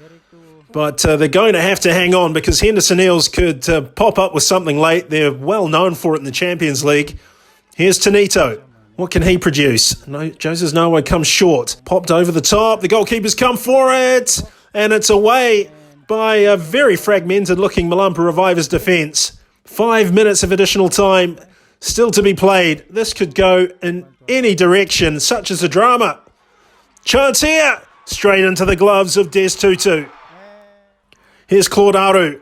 But they're going to have to hang on because Henderson Eels could pop up with something late. They're well known for it in the Champions League. Here's Tanito. What can he produce? No, Joseph Nawo comes short. Popped over the top. The goalkeeper's come for it. And it's away by a very fragmented-looking Malumpa Revivers defence. 5 minutes of additional time still to be played. This could go in any direction, such as a drama. Chance here. Straight into the gloves of Des Tutu. Here's Claude Aru.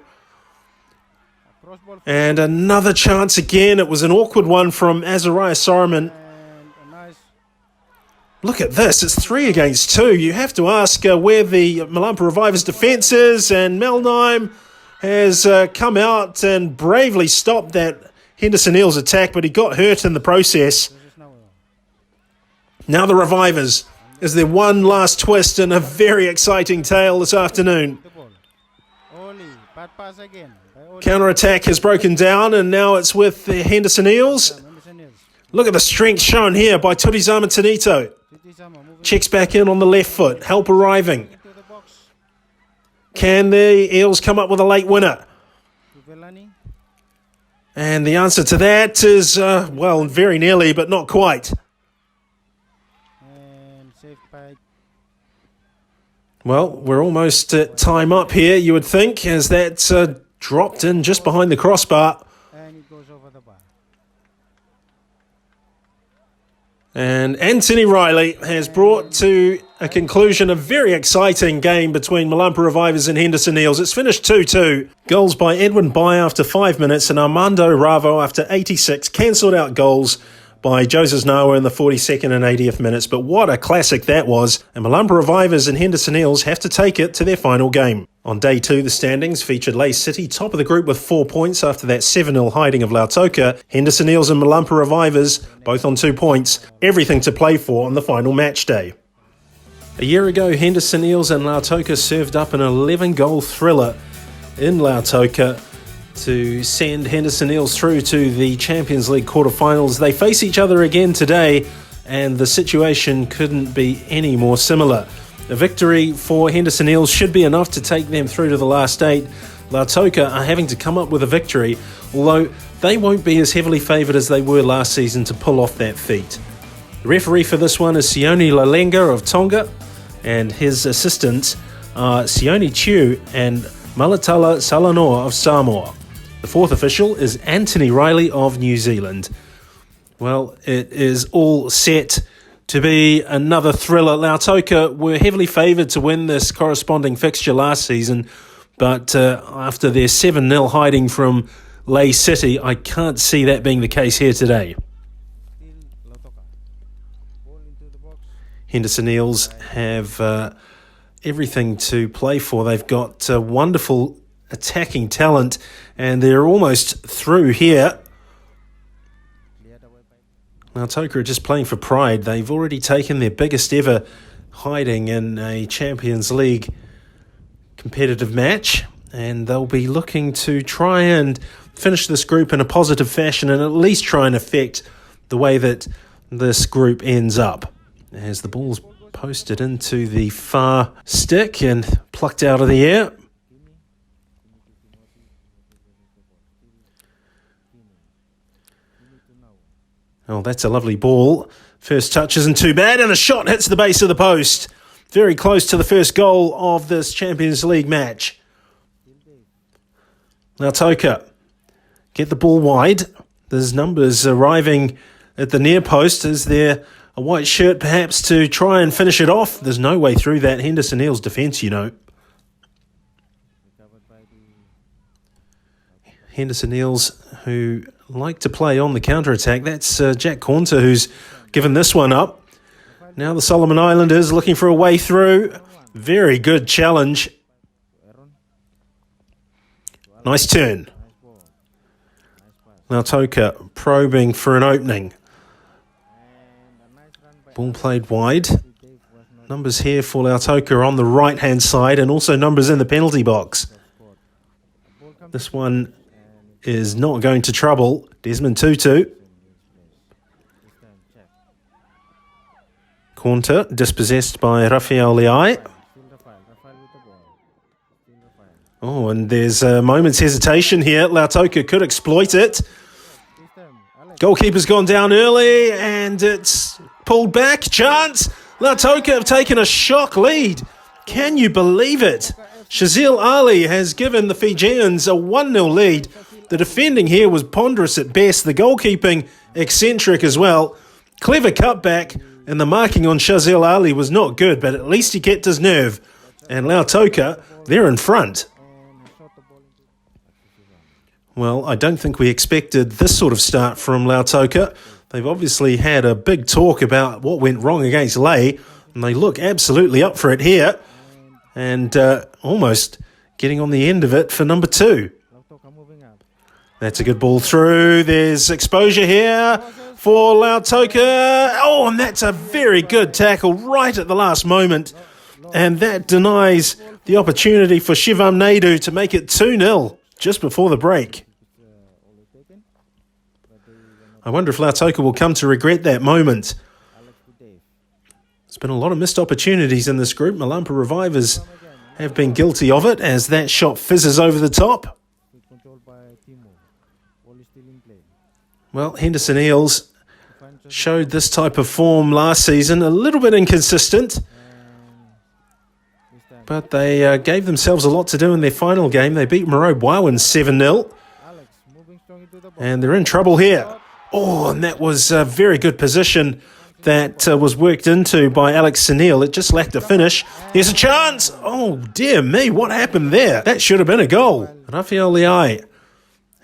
And another chance again. It was an awkward one from Azaria Siren. Look at this. It's 3 against 2. You have to ask where the Malumpa Revivers defence is. And Melnheim has come out and bravely stopped that Henderson Eels attack, but he got hurt in the process. Now the Revivers, is there one last twist in a very exciting tale this afternoon. Counter-attack has broken down, and now it's with the Henderson Eels. Look at the strength shown here by Turizama Tanito. Checks back in on the left foot. Help arriving. Can the Eels come up with a late winner? And the answer to that is, well, very nearly, but not quite. Well, we're almost at time up here, you would think, as that's dropped in just behind the crossbar. And Anthony Riley has brought to a conclusion a very exciting game between Malampara Revivers and Henderson Eels. It's finished 2-2. Goals by Edwin Bai after 5 minutes and Armando Ravo after 86. Cancelled out goals by Joses Nawa in the 42nd and 80th minutes. But what a classic that was. And Malampara Revivers and Henderson Eels have to take it to their final game. On day 2, the standings featured Lae City, top of the group with 4 points after that 7-0 hiding of Lautoka. Henderson Eels and Malampara Revivers, both on 2 points. Everything to play for on the final match day. A year ago, Henderson Eels and Lautoka served up an 11-goal thriller in Lautoka to send Henderson Eels through to the Champions League quarterfinals. They face each other again today, and the situation couldn't be any more similar. A victory for Henderson Eels should be enough to take them through to the last 8. Lautoka are having to come up with a victory, although they won't be as heavily favoured as they were last season to pull off that feat. The referee for this one is Sione Lalenga of Tonga, and his assistants are Sione Chiu and Malatala Salanoa of Samoa. The fourth official is Anthony Riley of New Zealand. Well, it is all set to be another thriller. Lautoka were heavily favoured to win this corresponding fixture last season, but after their 7-0 hiding from Lae City, I can't see that being the case here today. Henderson Eels have everything to play for. They've got wonderful attacking talent, and they're almost through here. Now Toca are just playing for pride. They've already taken their biggest ever hiding in a Champions League competitive match, and they'll be looking to try and finish this group in a positive fashion and at least try and affect the way that this group ends up. As the ball's posted into the far stick and plucked out of the air. Oh, that's a lovely ball. First touch isn't too bad, and the shot hits the base of the post. Very close to the first goal of this Champions League match. Now Toca get the ball wide. There's numbers arriving at the near post. Is there a white shirt perhaps to try and finish it off? There's no way through that Henderson Eels defence, you know. Henderson Eels, who like to play on the counter-attack. That's Jack Cornter who's given this one up. Now the Solomon Islanders looking for a way through. Very good challenge. Nice turn. Now Toca probing for an opening. Ball played wide. Numbers here for Lautoka on the right-hand side, and also numbers in the penalty box. This one is not going to trouble Desmond Tutu. Cornter dispossessed by Rafael Leai. Oh, and there's a moment's hesitation here. Lautoka could exploit it. Goalkeeper's gone down early, and it's pulled back. Chance. Lautoka have taken a shock lead. Can you believe it? Shazil Ali has given the Fijians a 1-0 lead. The defending here was ponderous at best. The goalkeeping eccentric as well. Clever cutback, and the marking on Shazil Ali was not good, but at least he kept his nerve. And Lautoka, they're in front. Well, I don't think we expected this sort of start from Lautoka. They've obviously had a big talk about what went wrong against Lae, and they look absolutely up for it here. And almost getting on the end of it for number 2. Lautoka moving up. That's a good ball through. There's exposure here for Lautoka. Oh, and that's a very good tackle right at the last moment. And that denies the opportunity for Shivam Naidu to make it 2-0 just before the break. I wonder if Lautoka will come to regret that moment. There's been a lot of missed opportunities in this group. Malampara Revivers have been guilty of it as that shot fizzes over the top. Well, Henderson Eels showed this type of form last season, a little bit inconsistent, but they gave themselves a lot to do in their final game. They beat Moreau Bowen 7-0, and they're in trouble here. Oh, and that was a very good position that was worked into by Alex Sunil. It just lacked a finish. Here's a chance. Oh, dear me, what happened there? That should have been a goal. Rafael Liai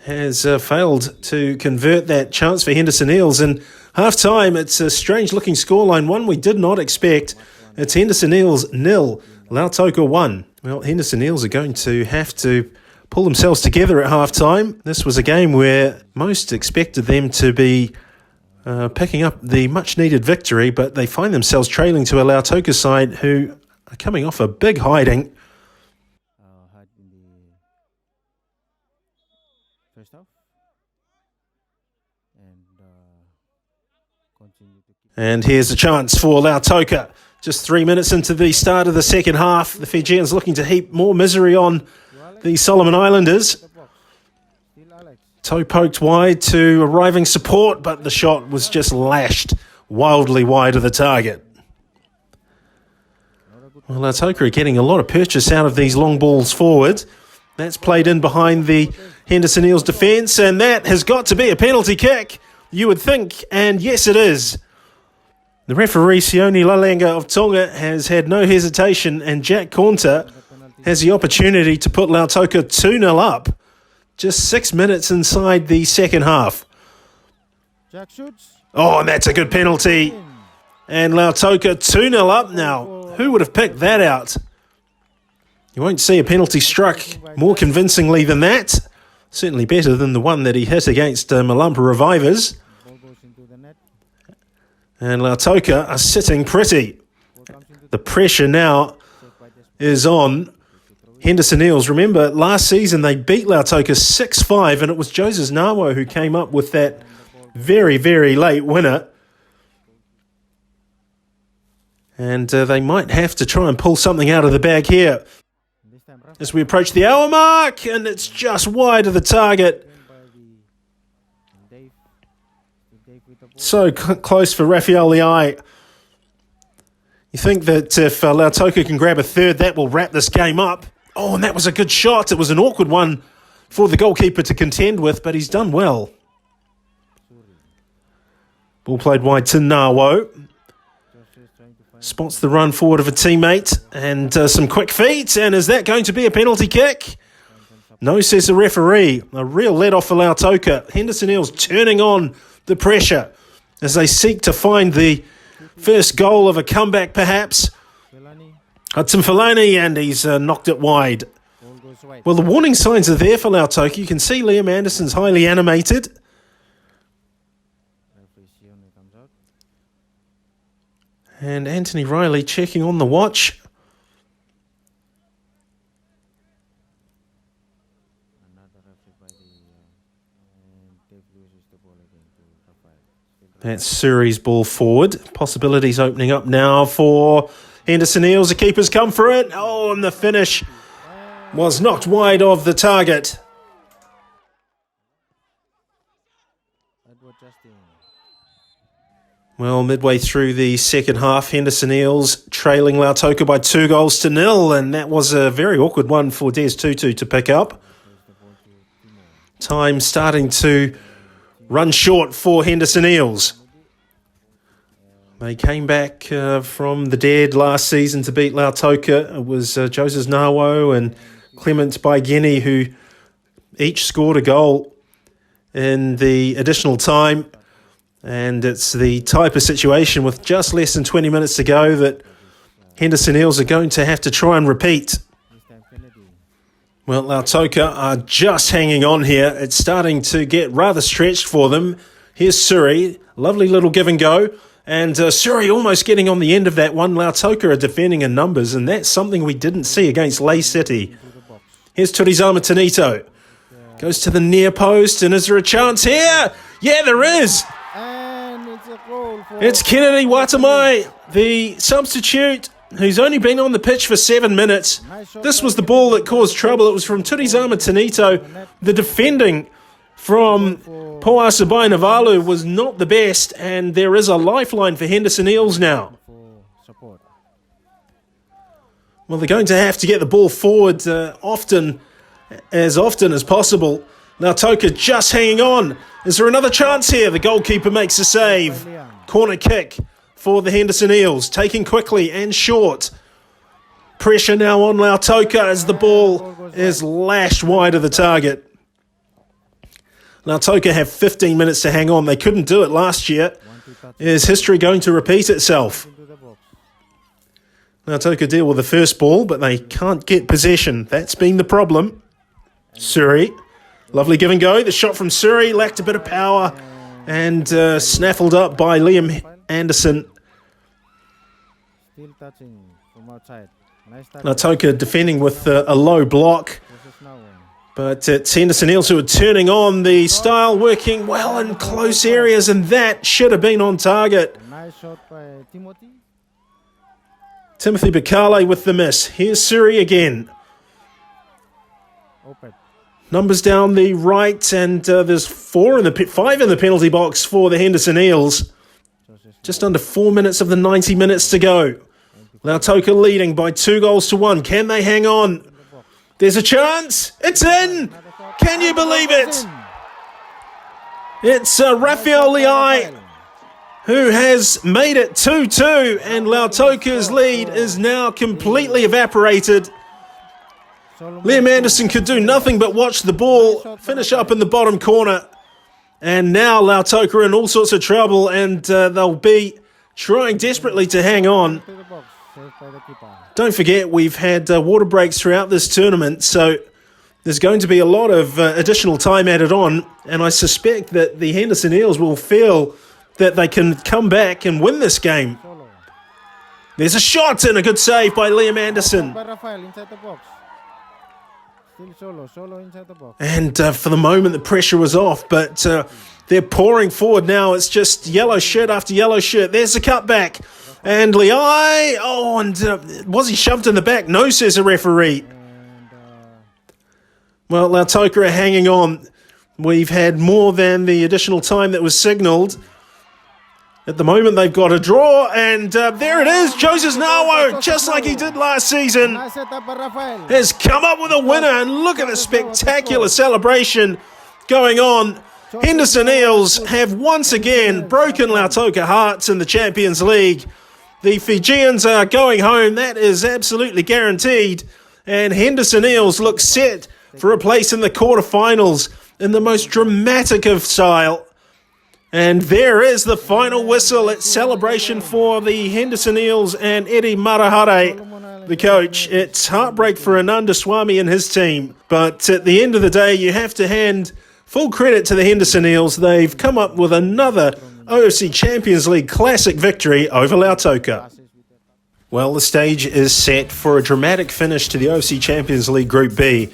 has failed to convert that chance for Henderson Eels. In half-time, it's a strange-looking scoreline, one we did not expect. It's Henderson Eels 0, Lautoka 1. Well, Henderson Eels are going to have to pull themselves together at half-time. This was a game where most expected them to be picking up the much-needed victory, but they find themselves trailing to a Lautoka side who are coming off a big hiding. And here's a chance for Lautoka. Just 3 minutes into the start of the second half, the Fijians looking to heap more misery on the Solomon Islanders. Toe poked wide to arriving support, but the shot was just lashed wildly wide of the target. Well, Lautoka are getting a lot of purchase out of these long balls forward. That's played in behind the Henderson Eels defence, and that has got to be a penalty kick, you would think, and yes it is. The referee, Sione Lalenga of Tonga, has had no hesitation, and Jack Conta has the opportunity to put Lautoka 2-0 up just 6 minutes inside the second half. Jack shoots. Oh, and that's a good penalty. And Lautoka 2-0 up now. Who would have picked that out? You won't see a penalty struck more convincingly than that. Certainly better than the one that he hit against Malampa Revivers. And Lautoka are sitting pretty. The pressure now is on Henderson Eels. Remember, last season they beat Lautoka 6-5, and it was Joses Nawo who came up with that very, very late winner. And they might have to try and pull something out of the bag here as we approach the hour mark, and it's just wide of the target. So close for Rafael Liai. You think that if Lautoka can grab a third, that will wrap this game up. Oh, and that was a good shot. It was an awkward one for the goalkeeper to contend with, but he's done well. Ball played wide to Nawo. Spots the run forward of a teammate and some quick feet. And is that going to be a penalty kick? No, says the referee. A real let-off for Lautoka. Henderson Eels turning on the pressure as they seek to find the first goal of a comeback, perhaps. Hudson Falani, and he's knocked it wide. Well, the warning signs are there for Lautoka. You can see Liam Anderson's highly animated. And Anthony Riley checking on the watch. That's Suri's ball forward. Possibilities opening up now for Henderson Eels. The keeper's come for it. Oh, and the finish was knocked wide of the target. Well, midway through the second half, Henderson Eels trailing Lautoka by 2-0, and that was a very awkward one for Des Tutu to pick up. Time starting to run short for Henderson Eels. They came back from the dead last season to beat Lautoka. It was Joses Nawo and Clement Baigeni who each scored a goal in the additional time. And it's the type of situation with just less than 20 minutes to go that Henderson Eels are going to have to try and repeat. Well, Lautoka are just hanging on here. It's starting to get rather stretched for them. Here's Suri. Lovely little give and go. And Suri almost getting on the end of that one. Lautoka are defending in numbers, and that's something we didn't see against Ley City. Here's Turizama Tanito. Goes to the near post, and is there a chance here? Yeah, there is. And it's a goal for... It's Kennedy Watamai, the substitute, who's only been on the pitch for 7 minutes. This was the ball that caused trouble. It was from Turizama Tanito. The defending from Poasabai Navalu was not the best, and there is a lifeline for Henderson Eels now. Well, they're going to have to get the ball forward often as possible. Now Toca just hanging on. Is there another chance here? The goalkeeper makes a save. Corner kick for the Henderson Eels, taking quickly and short. Pressure now on Lautoka as the ball is lashed wide of the target. Lautoka have 15 minutes to hang on. They couldn't do it last year. Is history going to repeat itself? Lautoka deal with the first ball, but they can't get possession. That's been the problem. Suri, lovely give and go. The shot from Suri lacked a bit of power and snaffled up by Liam Anderson. Still touching from outside. Lautoka defending with a low block. But it's Henderson Eels who are turning on the style, working well in close areas, and that should have been on target. Nice shot by Timothy Bakale with the miss. Here's Suri again. Open. Numbers down the right, and there's 5 in the penalty box for the Henderson Eels. Just under 4 minutes of the 90 minutes to go. Lautoka leading by 2-1. Can they hang on? There's a chance. It's in. Can you believe it? It's Rafael Liai who has made it 2-2, and Lautoka's lead is now completely evaporated. Liam Anderson could do nothing but watch the ball finish up in the bottom corner. And now Lautoka are in all sorts of trouble, and they'll be trying desperately to hang on. Don't forget, we've had water breaks throughout this tournament, so there's going to be a lot of additional time added on, and I suspect that the Henderson Eels will feel that they can come back and win this game. There's a shot and a good save by Liam Anderson. And for the moment, the pressure was off, but they're pouring forward now. It's just yellow shirt after yellow shirt. There's the cutback. And Liai, was he shoved in the back? No, says the referee. Well, Lautoka are hanging on. We've had more than the additional time that was signalled. At the moment, they've got a draw, and there it is. Joseph Nawo, just like he did last season, has come up with a winner, and look at the spectacular celebration going on. Henderson Eels have once again broken Lautoka hearts in the Champions League. The Fijians are going home. That is absolutely guaranteed. And Henderson Eels look set for a place in the quarterfinals in the most dramatic of style. And there is the final whistle. It's celebration for the Henderson Eels and Eddie Marahare, the coach. It's heartbreak for Ananda Swami and his team. But at the end of the day, you have to hand full credit to the Henderson Eels. They've come up with another OFC Champions League classic victory over Lautoka. Well, the stage is set for a dramatic finish to the OFC Champions League Group B.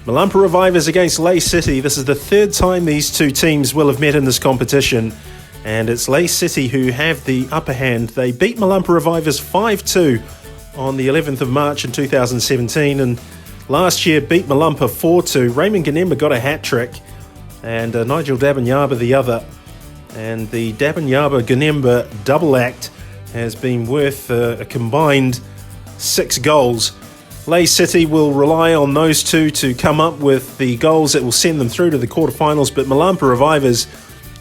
Malumpa Revivers against Ley City. This is the third time these two teams will have met in this competition, and it's Ley City who have the upper hand. They beat Malumpa Revivers 5-2 on the 11th of March in 2017, and last year beat Malumpa 4-2. Raymond Connember got a hat-trick, and Nigel Dabanyaba the other. And the Dabanyaba-Connember double act has been worth a combined 6 goals. Ley City will rely on those two to come up with the goals that will send them through to the quarterfinals, but Malumpa Revivers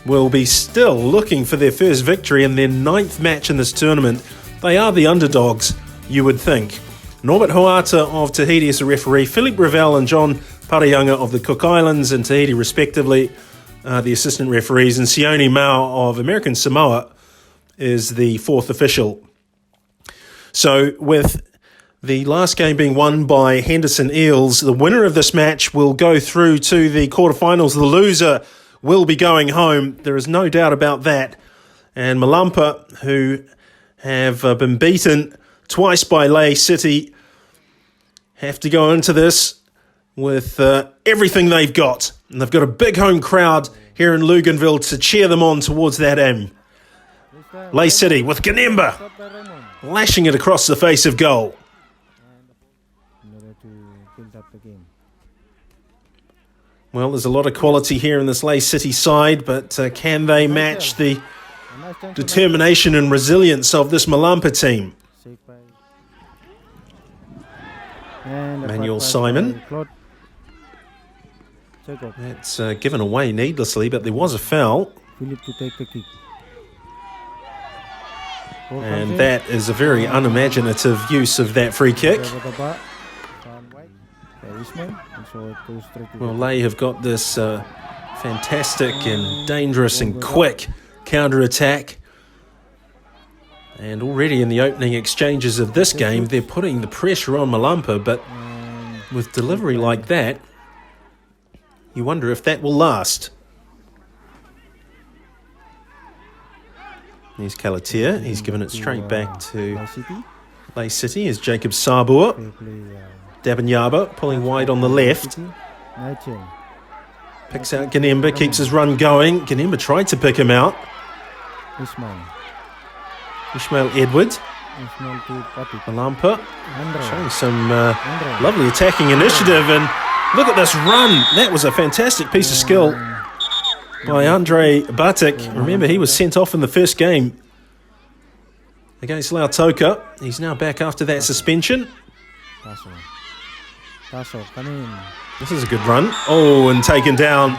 will be still looking for their first victory in their 9th match in this tournament. They are the underdogs, you would think. Norbert Hoata of Tahiti is the referee, Philippe Ravel and John Parayanga of the Cook Islands and Tahiti respectively the assistant referees, and Sione Mao of American Samoa is the 4th official. So with The last game being won by Henderson Eels. The winner of this match will go through to the quarterfinals. The loser will be going home. There is no doubt about that. And Malumpa, who have been beaten twice by Lay City, have to go into this with everything they've got. And they've got a big home crowd here in Loganville to cheer them on towards that aim. Lay City with Connember lashing it across the face of goal. Well, there's a lot of quality here in this Lay City side, but can they match the determination and resilience of this Malampara team? Manuel Simon. That's given away needlessly, but there was a foul. And that is a very unimaginative use of that free kick. Well, Lay have got this fantastic and dangerous and quick counter-attack. And already in the opening exchanges of this game, they're putting the pressure on Malumpa, but with delivery like that, you wonder if that will last. Here's Kalatia. He's given it straight back to Lay City as Jacob Sabua. Dabanyaba pulling wide on the left. Picks out Connember, keeps his run going. Connember tried to pick him out. Ishmael Edwards. Malampa showing some lovely attacking initiative. And look at this run. That was a fantastic piece of skill by Andre Batik. Remember, he was sent off in the first game against Lautoka. He's now back after that suspension. This is a good run. Oh, and taken down.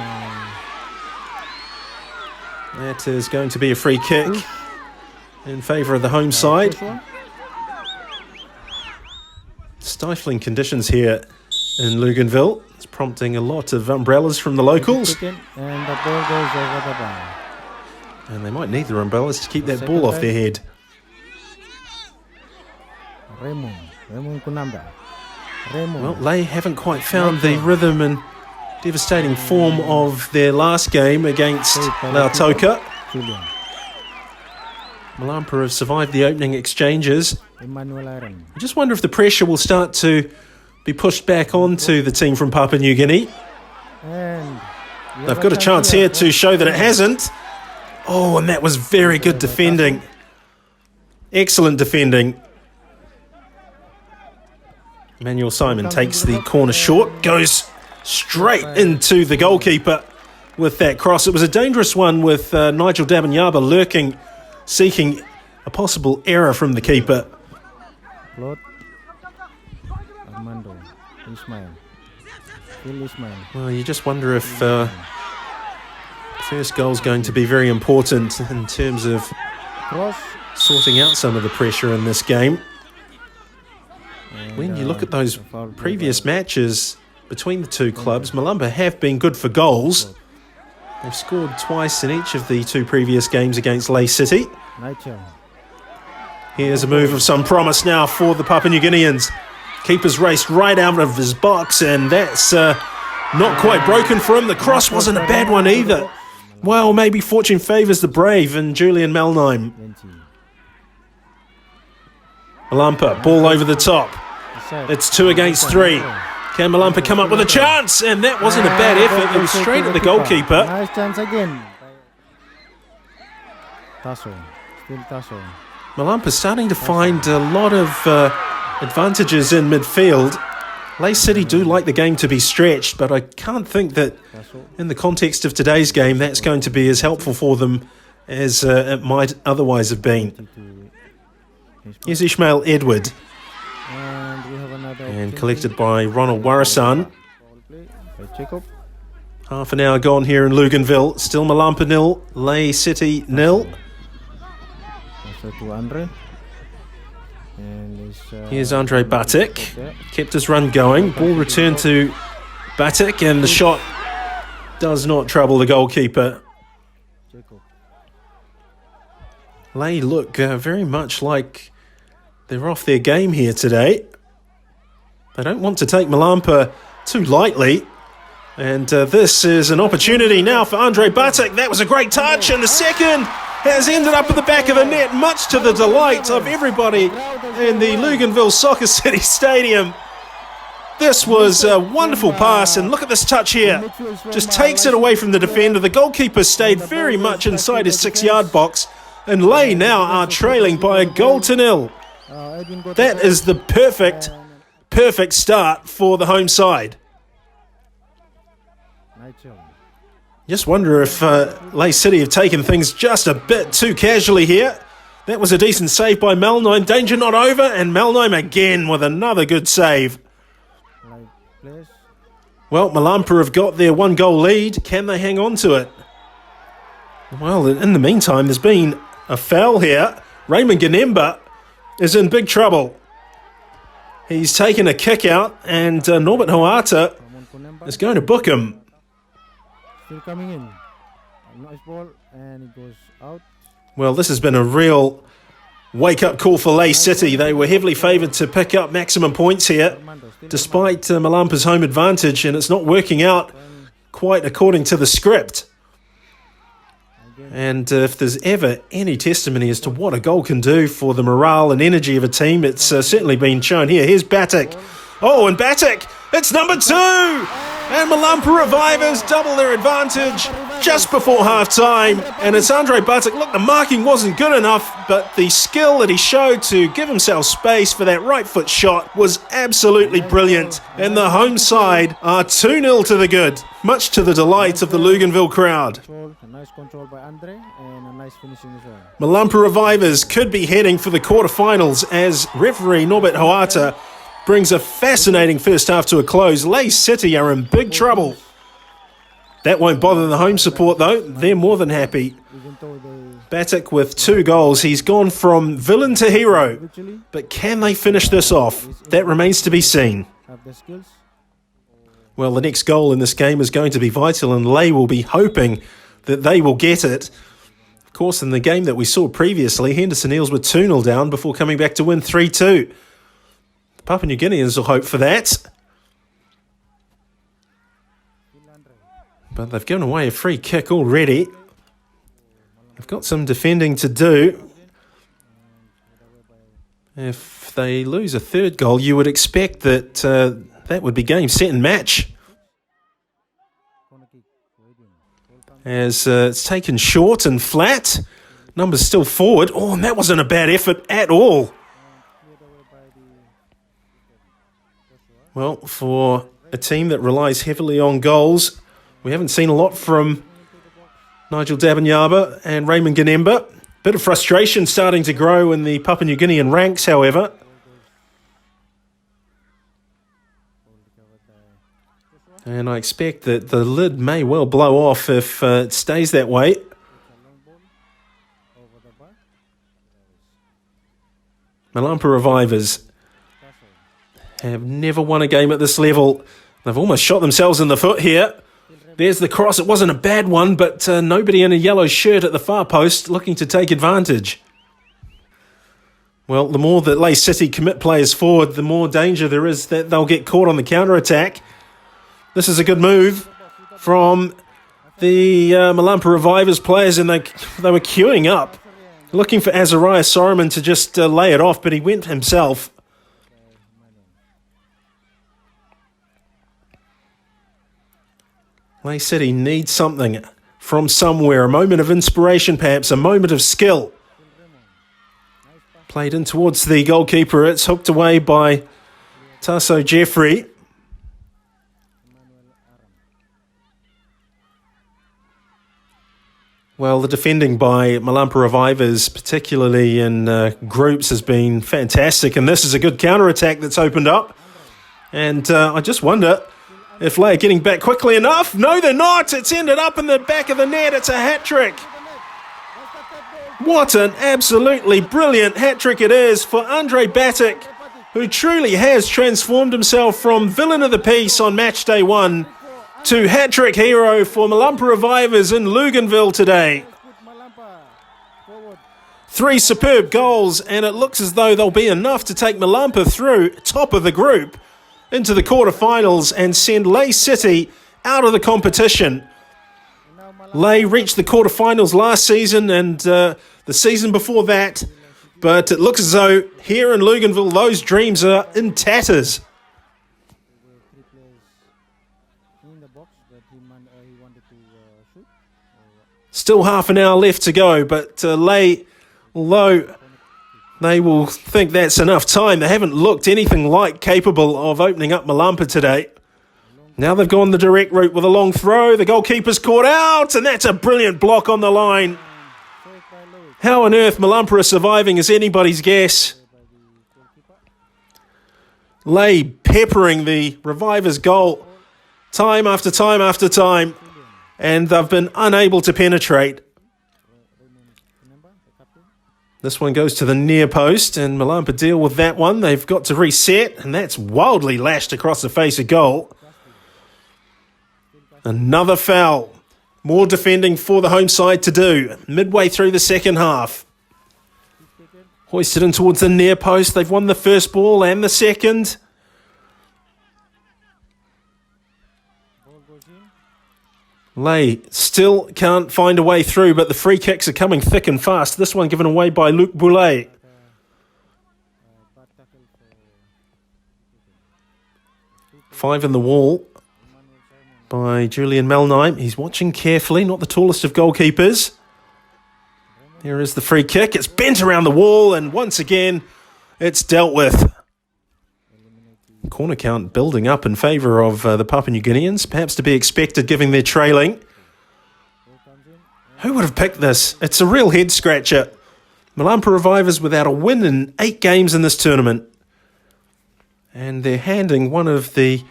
That is going to be a free kick in favour of the home side. Stifling conditions here in Loganville. It's prompting a lot of umbrellas from the locals. And they might need their umbrellas to keep that ball off their head. Raymond Connember. Well, Lay haven't quite found the rhythm and devastating form of their last game against Lautoka. Malampara have survived the opening exchanges. I just wonder if the pressure will start to be pushed back onto the team from Papua New Guinea. They've got a chance here to show that it hasn't. Oh, and that was very good defending. Excellent defending. Manuel Simon takes the corner short, goes straight into the goalkeeper with that cross. It was a dangerous one with Nigel Dabanyaba lurking, seeking a possible error from the keeper. Well, you just wonder if first goal's going to be very important in terms of sorting out some of the pressure in this game. When you look at those previous matches between the two clubs, Malumpa have been good for goals. They've scored twice in each of the two previous games against Lay City. Here's a move of some promise now for the Papua New Guineans. Keeper's raced right out of his box, and that's not quite broken for him. The cross wasn't a bad one either. Well, maybe fortune favours the brave and Julian Melnheim. Malumpa, ball over the top. It's 2 against 3. Can Malumpa come up with a chance? And that wasn't a bad effort. It was straight at the goalkeeper. Nice chance again. Still Tasso. Malampa's starting to find a lot of advantages in midfield. Lay City do like the game to be stretched, but I can't think that in the context of today's game that's going to be as helpful for them as it might otherwise have been. Here's Ishmael Edward. And collected by Ronald Warasan. Half an hour gone here in Loganville. Still Malampara 0, Lay City 0. Here's Andre Batik. Kept his run going. Ball returned to Batik, and the shot does not trouble the goalkeeper. Lay look very much like they're off their game here today. They don't want to take Malampa too lightly. And this is an opportunity now for Andrej Batic. That was a great touch, and the second has ended up at the back of the net, much to the delight of everybody in the Loganville Soccer City Stadium. This was a wonderful pass, and look at this touch here. Just takes it away from the defender. The goalkeeper stayed very much inside his 6-yard box, and Lay now are trailing by a 1-0. That is the perfect start for the home side. Just wonder if Lay City have taken things just a bit too casually here. That was a decent save by Malnheim. Danger not over, and Malnheim again with another good save. Well, Malampara have got their 1-goal lead. Can they hang on to it? Well, in the meantime, there's been a foul here. Raymond Connember is in big trouble. He's taken a kick out, and Norbert Hoata is going to book him. Still coming in. Nice ball, and it goes out. Well, this has been a real wake-up call for Lay City. They were heavily favoured to pick up maximum points here, despite Malampa's home advantage, and it's not working out quite according to the script. And if there's ever any testimony as to what a goal can do for the morale and energy of a team, it's certainly been shown here. Here's Batic. Oh, and Batic, it's number 2! And Malampara Revivers double their advantage just before half-time. And it's Andrej Batic. Look, the marking wasn't good enough, but the skill that he showed to give himself space for that right foot shot was absolutely brilliant. And the home side are 2-0 to the good, much to the delight of the Loganville crowd. Nice control by Andre, and a nice finishing as well. Malampara Revivers could be heading for the quarterfinals as referee Norbert Hoata brings a fascinating first half to a close. Lay City are in big trouble. That won't bother the home support though. They're more than happy. Batic with 2 goals. He's gone from villain to hero. But can they finish this off? That remains to be seen. Well, the next goal in this game is going to be vital, and Lay will be hoping that they will get it. Of course, in the game that we saw previously, Henderson Eels were 2-0 down before coming back to win 3-2. Papua New Guineans will hope for that. But they've given away a free kick already. They've got some defending to do. If they lose a third goal, you would expect that that would be game, set and match. As it's taken short and flat. Numbers still forward. Oh, and that wasn't a bad effort at all. Well, for a team that relies heavily on goals, we haven't seen a lot from Nigel Dabanyaba and Raymond Connember. Bit of frustration starting to grow in the Papua New Guinean ranks, however. And I expect that the lid may well blow off if it stays that way. Malampa Revivers have never won a game at this level. They've almost shot themselves in the foot here. There's the cross. It wasn't a bad one, but nobody in a yellow shirt at the far post looking to take advantage. Well, the more that Lay City commit players forward, the more danger there is that they'll get caught on the counter-attack. This is a good move from the Malampa Revivers players, and they were queuing up, looking for Azaria Siren to just lay it off, but he went himself. Lay City needs something from somewhere, a moment of inspiration perhaps, a moment of skill. Played in towards the goalkeeper, it's hooked away by Tasso Jeffrey. Well, the defending by Malampa Revivers, particularly in groups, has been fantastic, and this is a good counter-attack that's opened up. And I just wonder if Lay are getting back quickly enough. No, they're not. It's ended up in the back of the net. It's a hat-trick. What an absolutely brilliant hat-trick it is for Andrej Batic, who truly has transformed himself from villain of the piece on match day 1 to hat-trick hero for Malampa Revivers in Loganville today. 3 superb goals, and it looks as though they'll be enough to take Malampara through top of the group. into the quarterfinals and send Lay City out of the competition. Lay reached the quarterfinals last season and the season before that, but it looks as though here in Loganville those dreams are in tatters. Still half an hour left to go, but Lay, although they will think that's enough time, they haven't looked anything like capable of opening up Malampara today. Now they've gone the direct route with a long throw. The goalkeeper's caught out, and that's a brilliant block on the line. How on earth Malampara are surviving is anybody's guess. Lay peppering the Revivers' goal time after time after time, and they've been unable to penetrate. This one goes to the near post, and Malumpa deal with that one. They've got to reset, and that's wildly lashed across the face of goal. Another foul. More defending for the home side to do. Midway through the second half. Hoisted in towards the near post. They've won the first ball and the second. Lay still can't find a way through, but the free kicks are coming thick and fast. This one given away by Luke Boulay. Five in the wall by Julian Melnheim. He's watching carefully, not the tallest of goalkeepers. Here is the free kick. It's bent around the wall, and once again, it's dealt with. Corner count building up in favour of the Papua New Guineans, perhaps to be expected given their trailing. Who would have picked this? It's a real head-scratcher. Malampara Revivers without a win in 8 games in this tournament. And they're handing one of the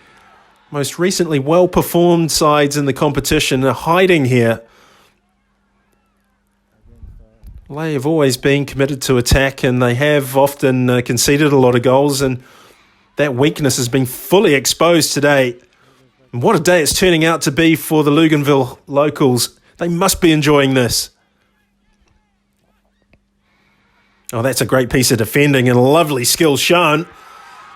most recently well-performed sides in the competition a hiding here. Lay have always been committed to attack, and they have often conceded a lot of goals, and that weakness has been fully exposed today. And what a day it's turning out to be for the Loganville locals. They must be enjoying this. Oh, that's a great piece of defending and a lovely skill shown.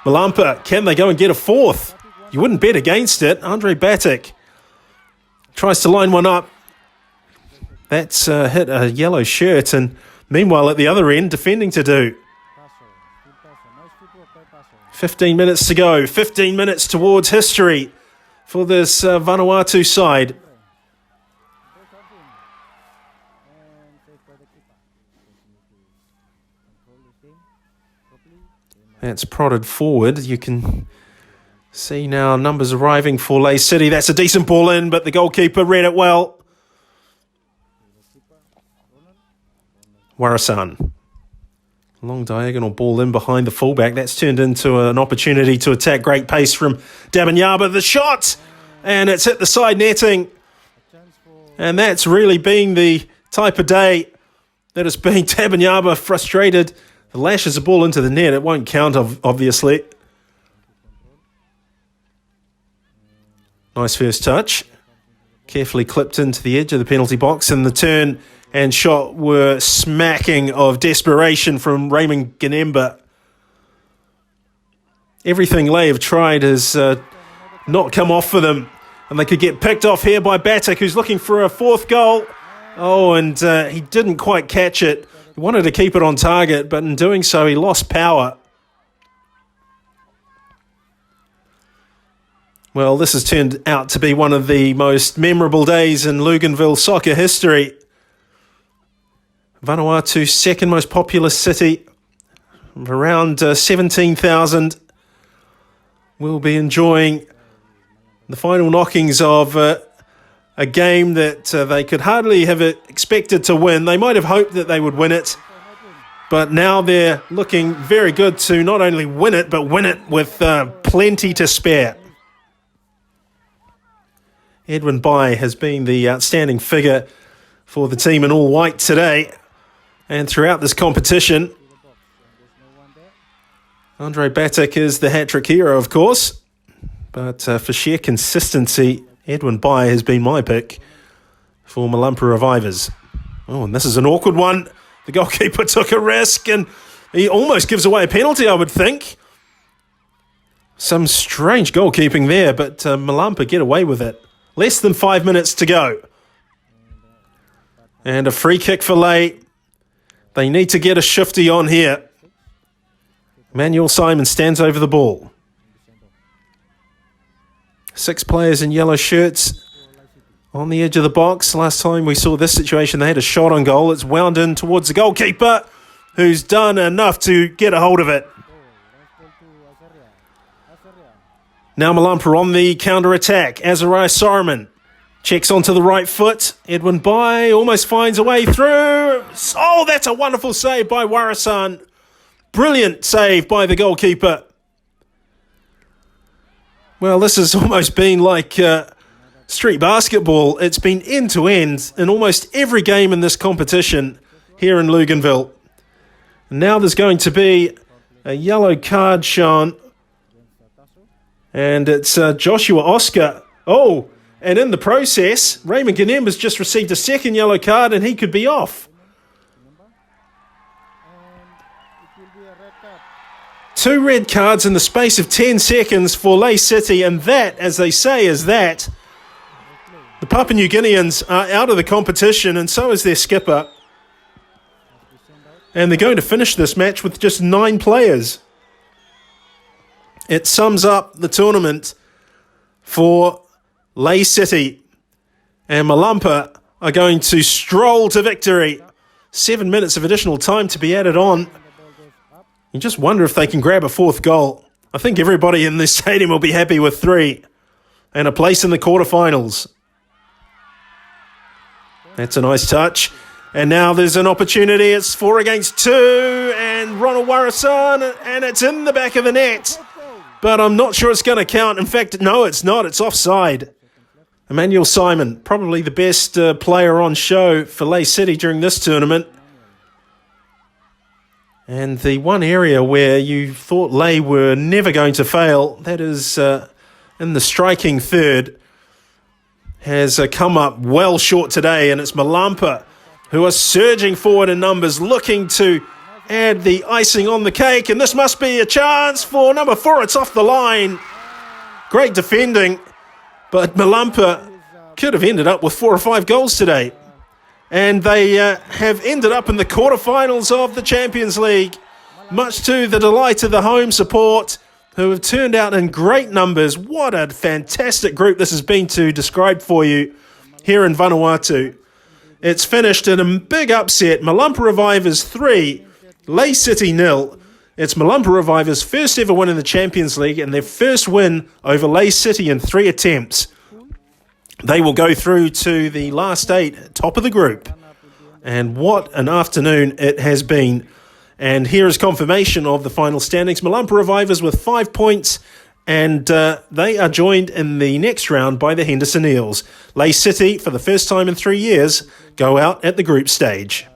Malampa, can they go and get a fourth? You wouldn't bet against it. Andre Batic tries to line one up. That's hit a yellow shirt, and meanwhile at the other end, defending to do. 15 minutes to go. 15 minutes towards history for this Vanuatu side. That's prodded forward. You can see now numbers arriving for Lay City. That's a decent ball in, but the goalkeeper read it well. Warasan. Long diagonal ball in behind the fullback. That's turned into an opportunity to attack. Great pace from Dabanyaba. The shot! And it's hit the side netting. And that's really been the type of day that has been Dabanyaba frustrated. The lashes the ball into the net. It won't count, obviously. Nice first touch. Carefully clipped into the edge of the penalty box, and the turn and shot were smacking of desperation from Raymond Connember. Everything Lay have tried has not come off for them, and they could get picked off here by Batic, who's looking for a fourth goal. Oh, and he didn't quite catch it. He wanted to keep it on target, but in doing so, he lost power. Well, this has turned out to be one of the most memorable days in Loganville soccer history. Vanuatu's second most populous city, around 17,000, will be enjoying the final knockings of a game that they could hardly have expected to win. They might have hoped that they would win it, but now they're looking very good to not only win it, but win it with plenty to spare. Edwin Bai has been the outstanding figure for the team in all white today and throughout this competition. Andre Batic is the hat-trick hero, of course, but for sheer consistency, Edwin Bai has been my pick for Malampara Revivers. Oh, and this is an awkward one. The goalkeeper took a risk, and he almost gives away a penalty, I would think. Some strange goalkeeping there, but Malampa get away with it. Less than 5 minutes to go. And a free kick for Lay. They need to get a shifty on here. Manuel Simon stands over the ball. 6 players in yellow shirts on the edge of the box. Last time we saw this situation, they had a shot on goal. It's wound in towards the goalkeeper, who's done enough to get a hold of it. Now Malampara on the counter-attack. Azaria Siren checks onto the right foot. Edwin Bai almost finds a way through. Oh, that's a wonderful save by Warasan. Brilliant save by the goalkeeper. Well, this has almost been like street basketball. It's been end-to-end in almost every game in this competition here in Loganville. Now there's going to be a yellow card shown. And it's Joshua Oscar. Oh, and in the process, Raymond Connember's just received a second yellow card and he could be off. 2 red cards in the space of 10 seconds for Ley City, and that, as they say, is that. The Papua New Guineans are out of the competition, and so is their skipper. And they're going to finish this match with just 9 players. It sums up the tournament for Ley City. And Malumpa are going to stroll to victory. 7 minutes of additional time to be added on. You just wonder if they can grab a 4th goal. I think everybody in this stadium will be happy with 3. And a place in the quarterfinals. That's a nice touch. And now there's an opportunity. It's 4 against 2. And Ronald Warasan. And it's in the back of the net. But I'm not sure it's going to count. In fact, no, it's not. It's offside. Emmanuel Simon, probably the best player on show for Ley City during this tournament. And the one area where you thought Ley were never going to fail, that is in the striking third, has come up well short today. And it's Malampara, who are surging forward in numbers, looking to add the icing on the cake, and this must be a chance for number 4. It's off the line. Great defending, but Malampara could have ended up with 4 or 5 goals today. And they have ended up in the quarterfinals of the Champions League, much to the delight of the home support, who have turned out in great numbers. What a fantastic group this has been to describe for you here in Vanuatu. It's finished in a big upset. Malampara Revivers 3, Ley City 0. It's Malampara Revivers' first ever win in the Champions League and their first win over Ley City in 3 attempts. They will go through to the last 8, top of the group. And what an afternoon it has been. And here is confirmation of the final standings. Malampara Revivers with 5 points, and they are joined in the next round by the Henderson Eels. Ley City, for the first time in 3 years, go out at the group stage.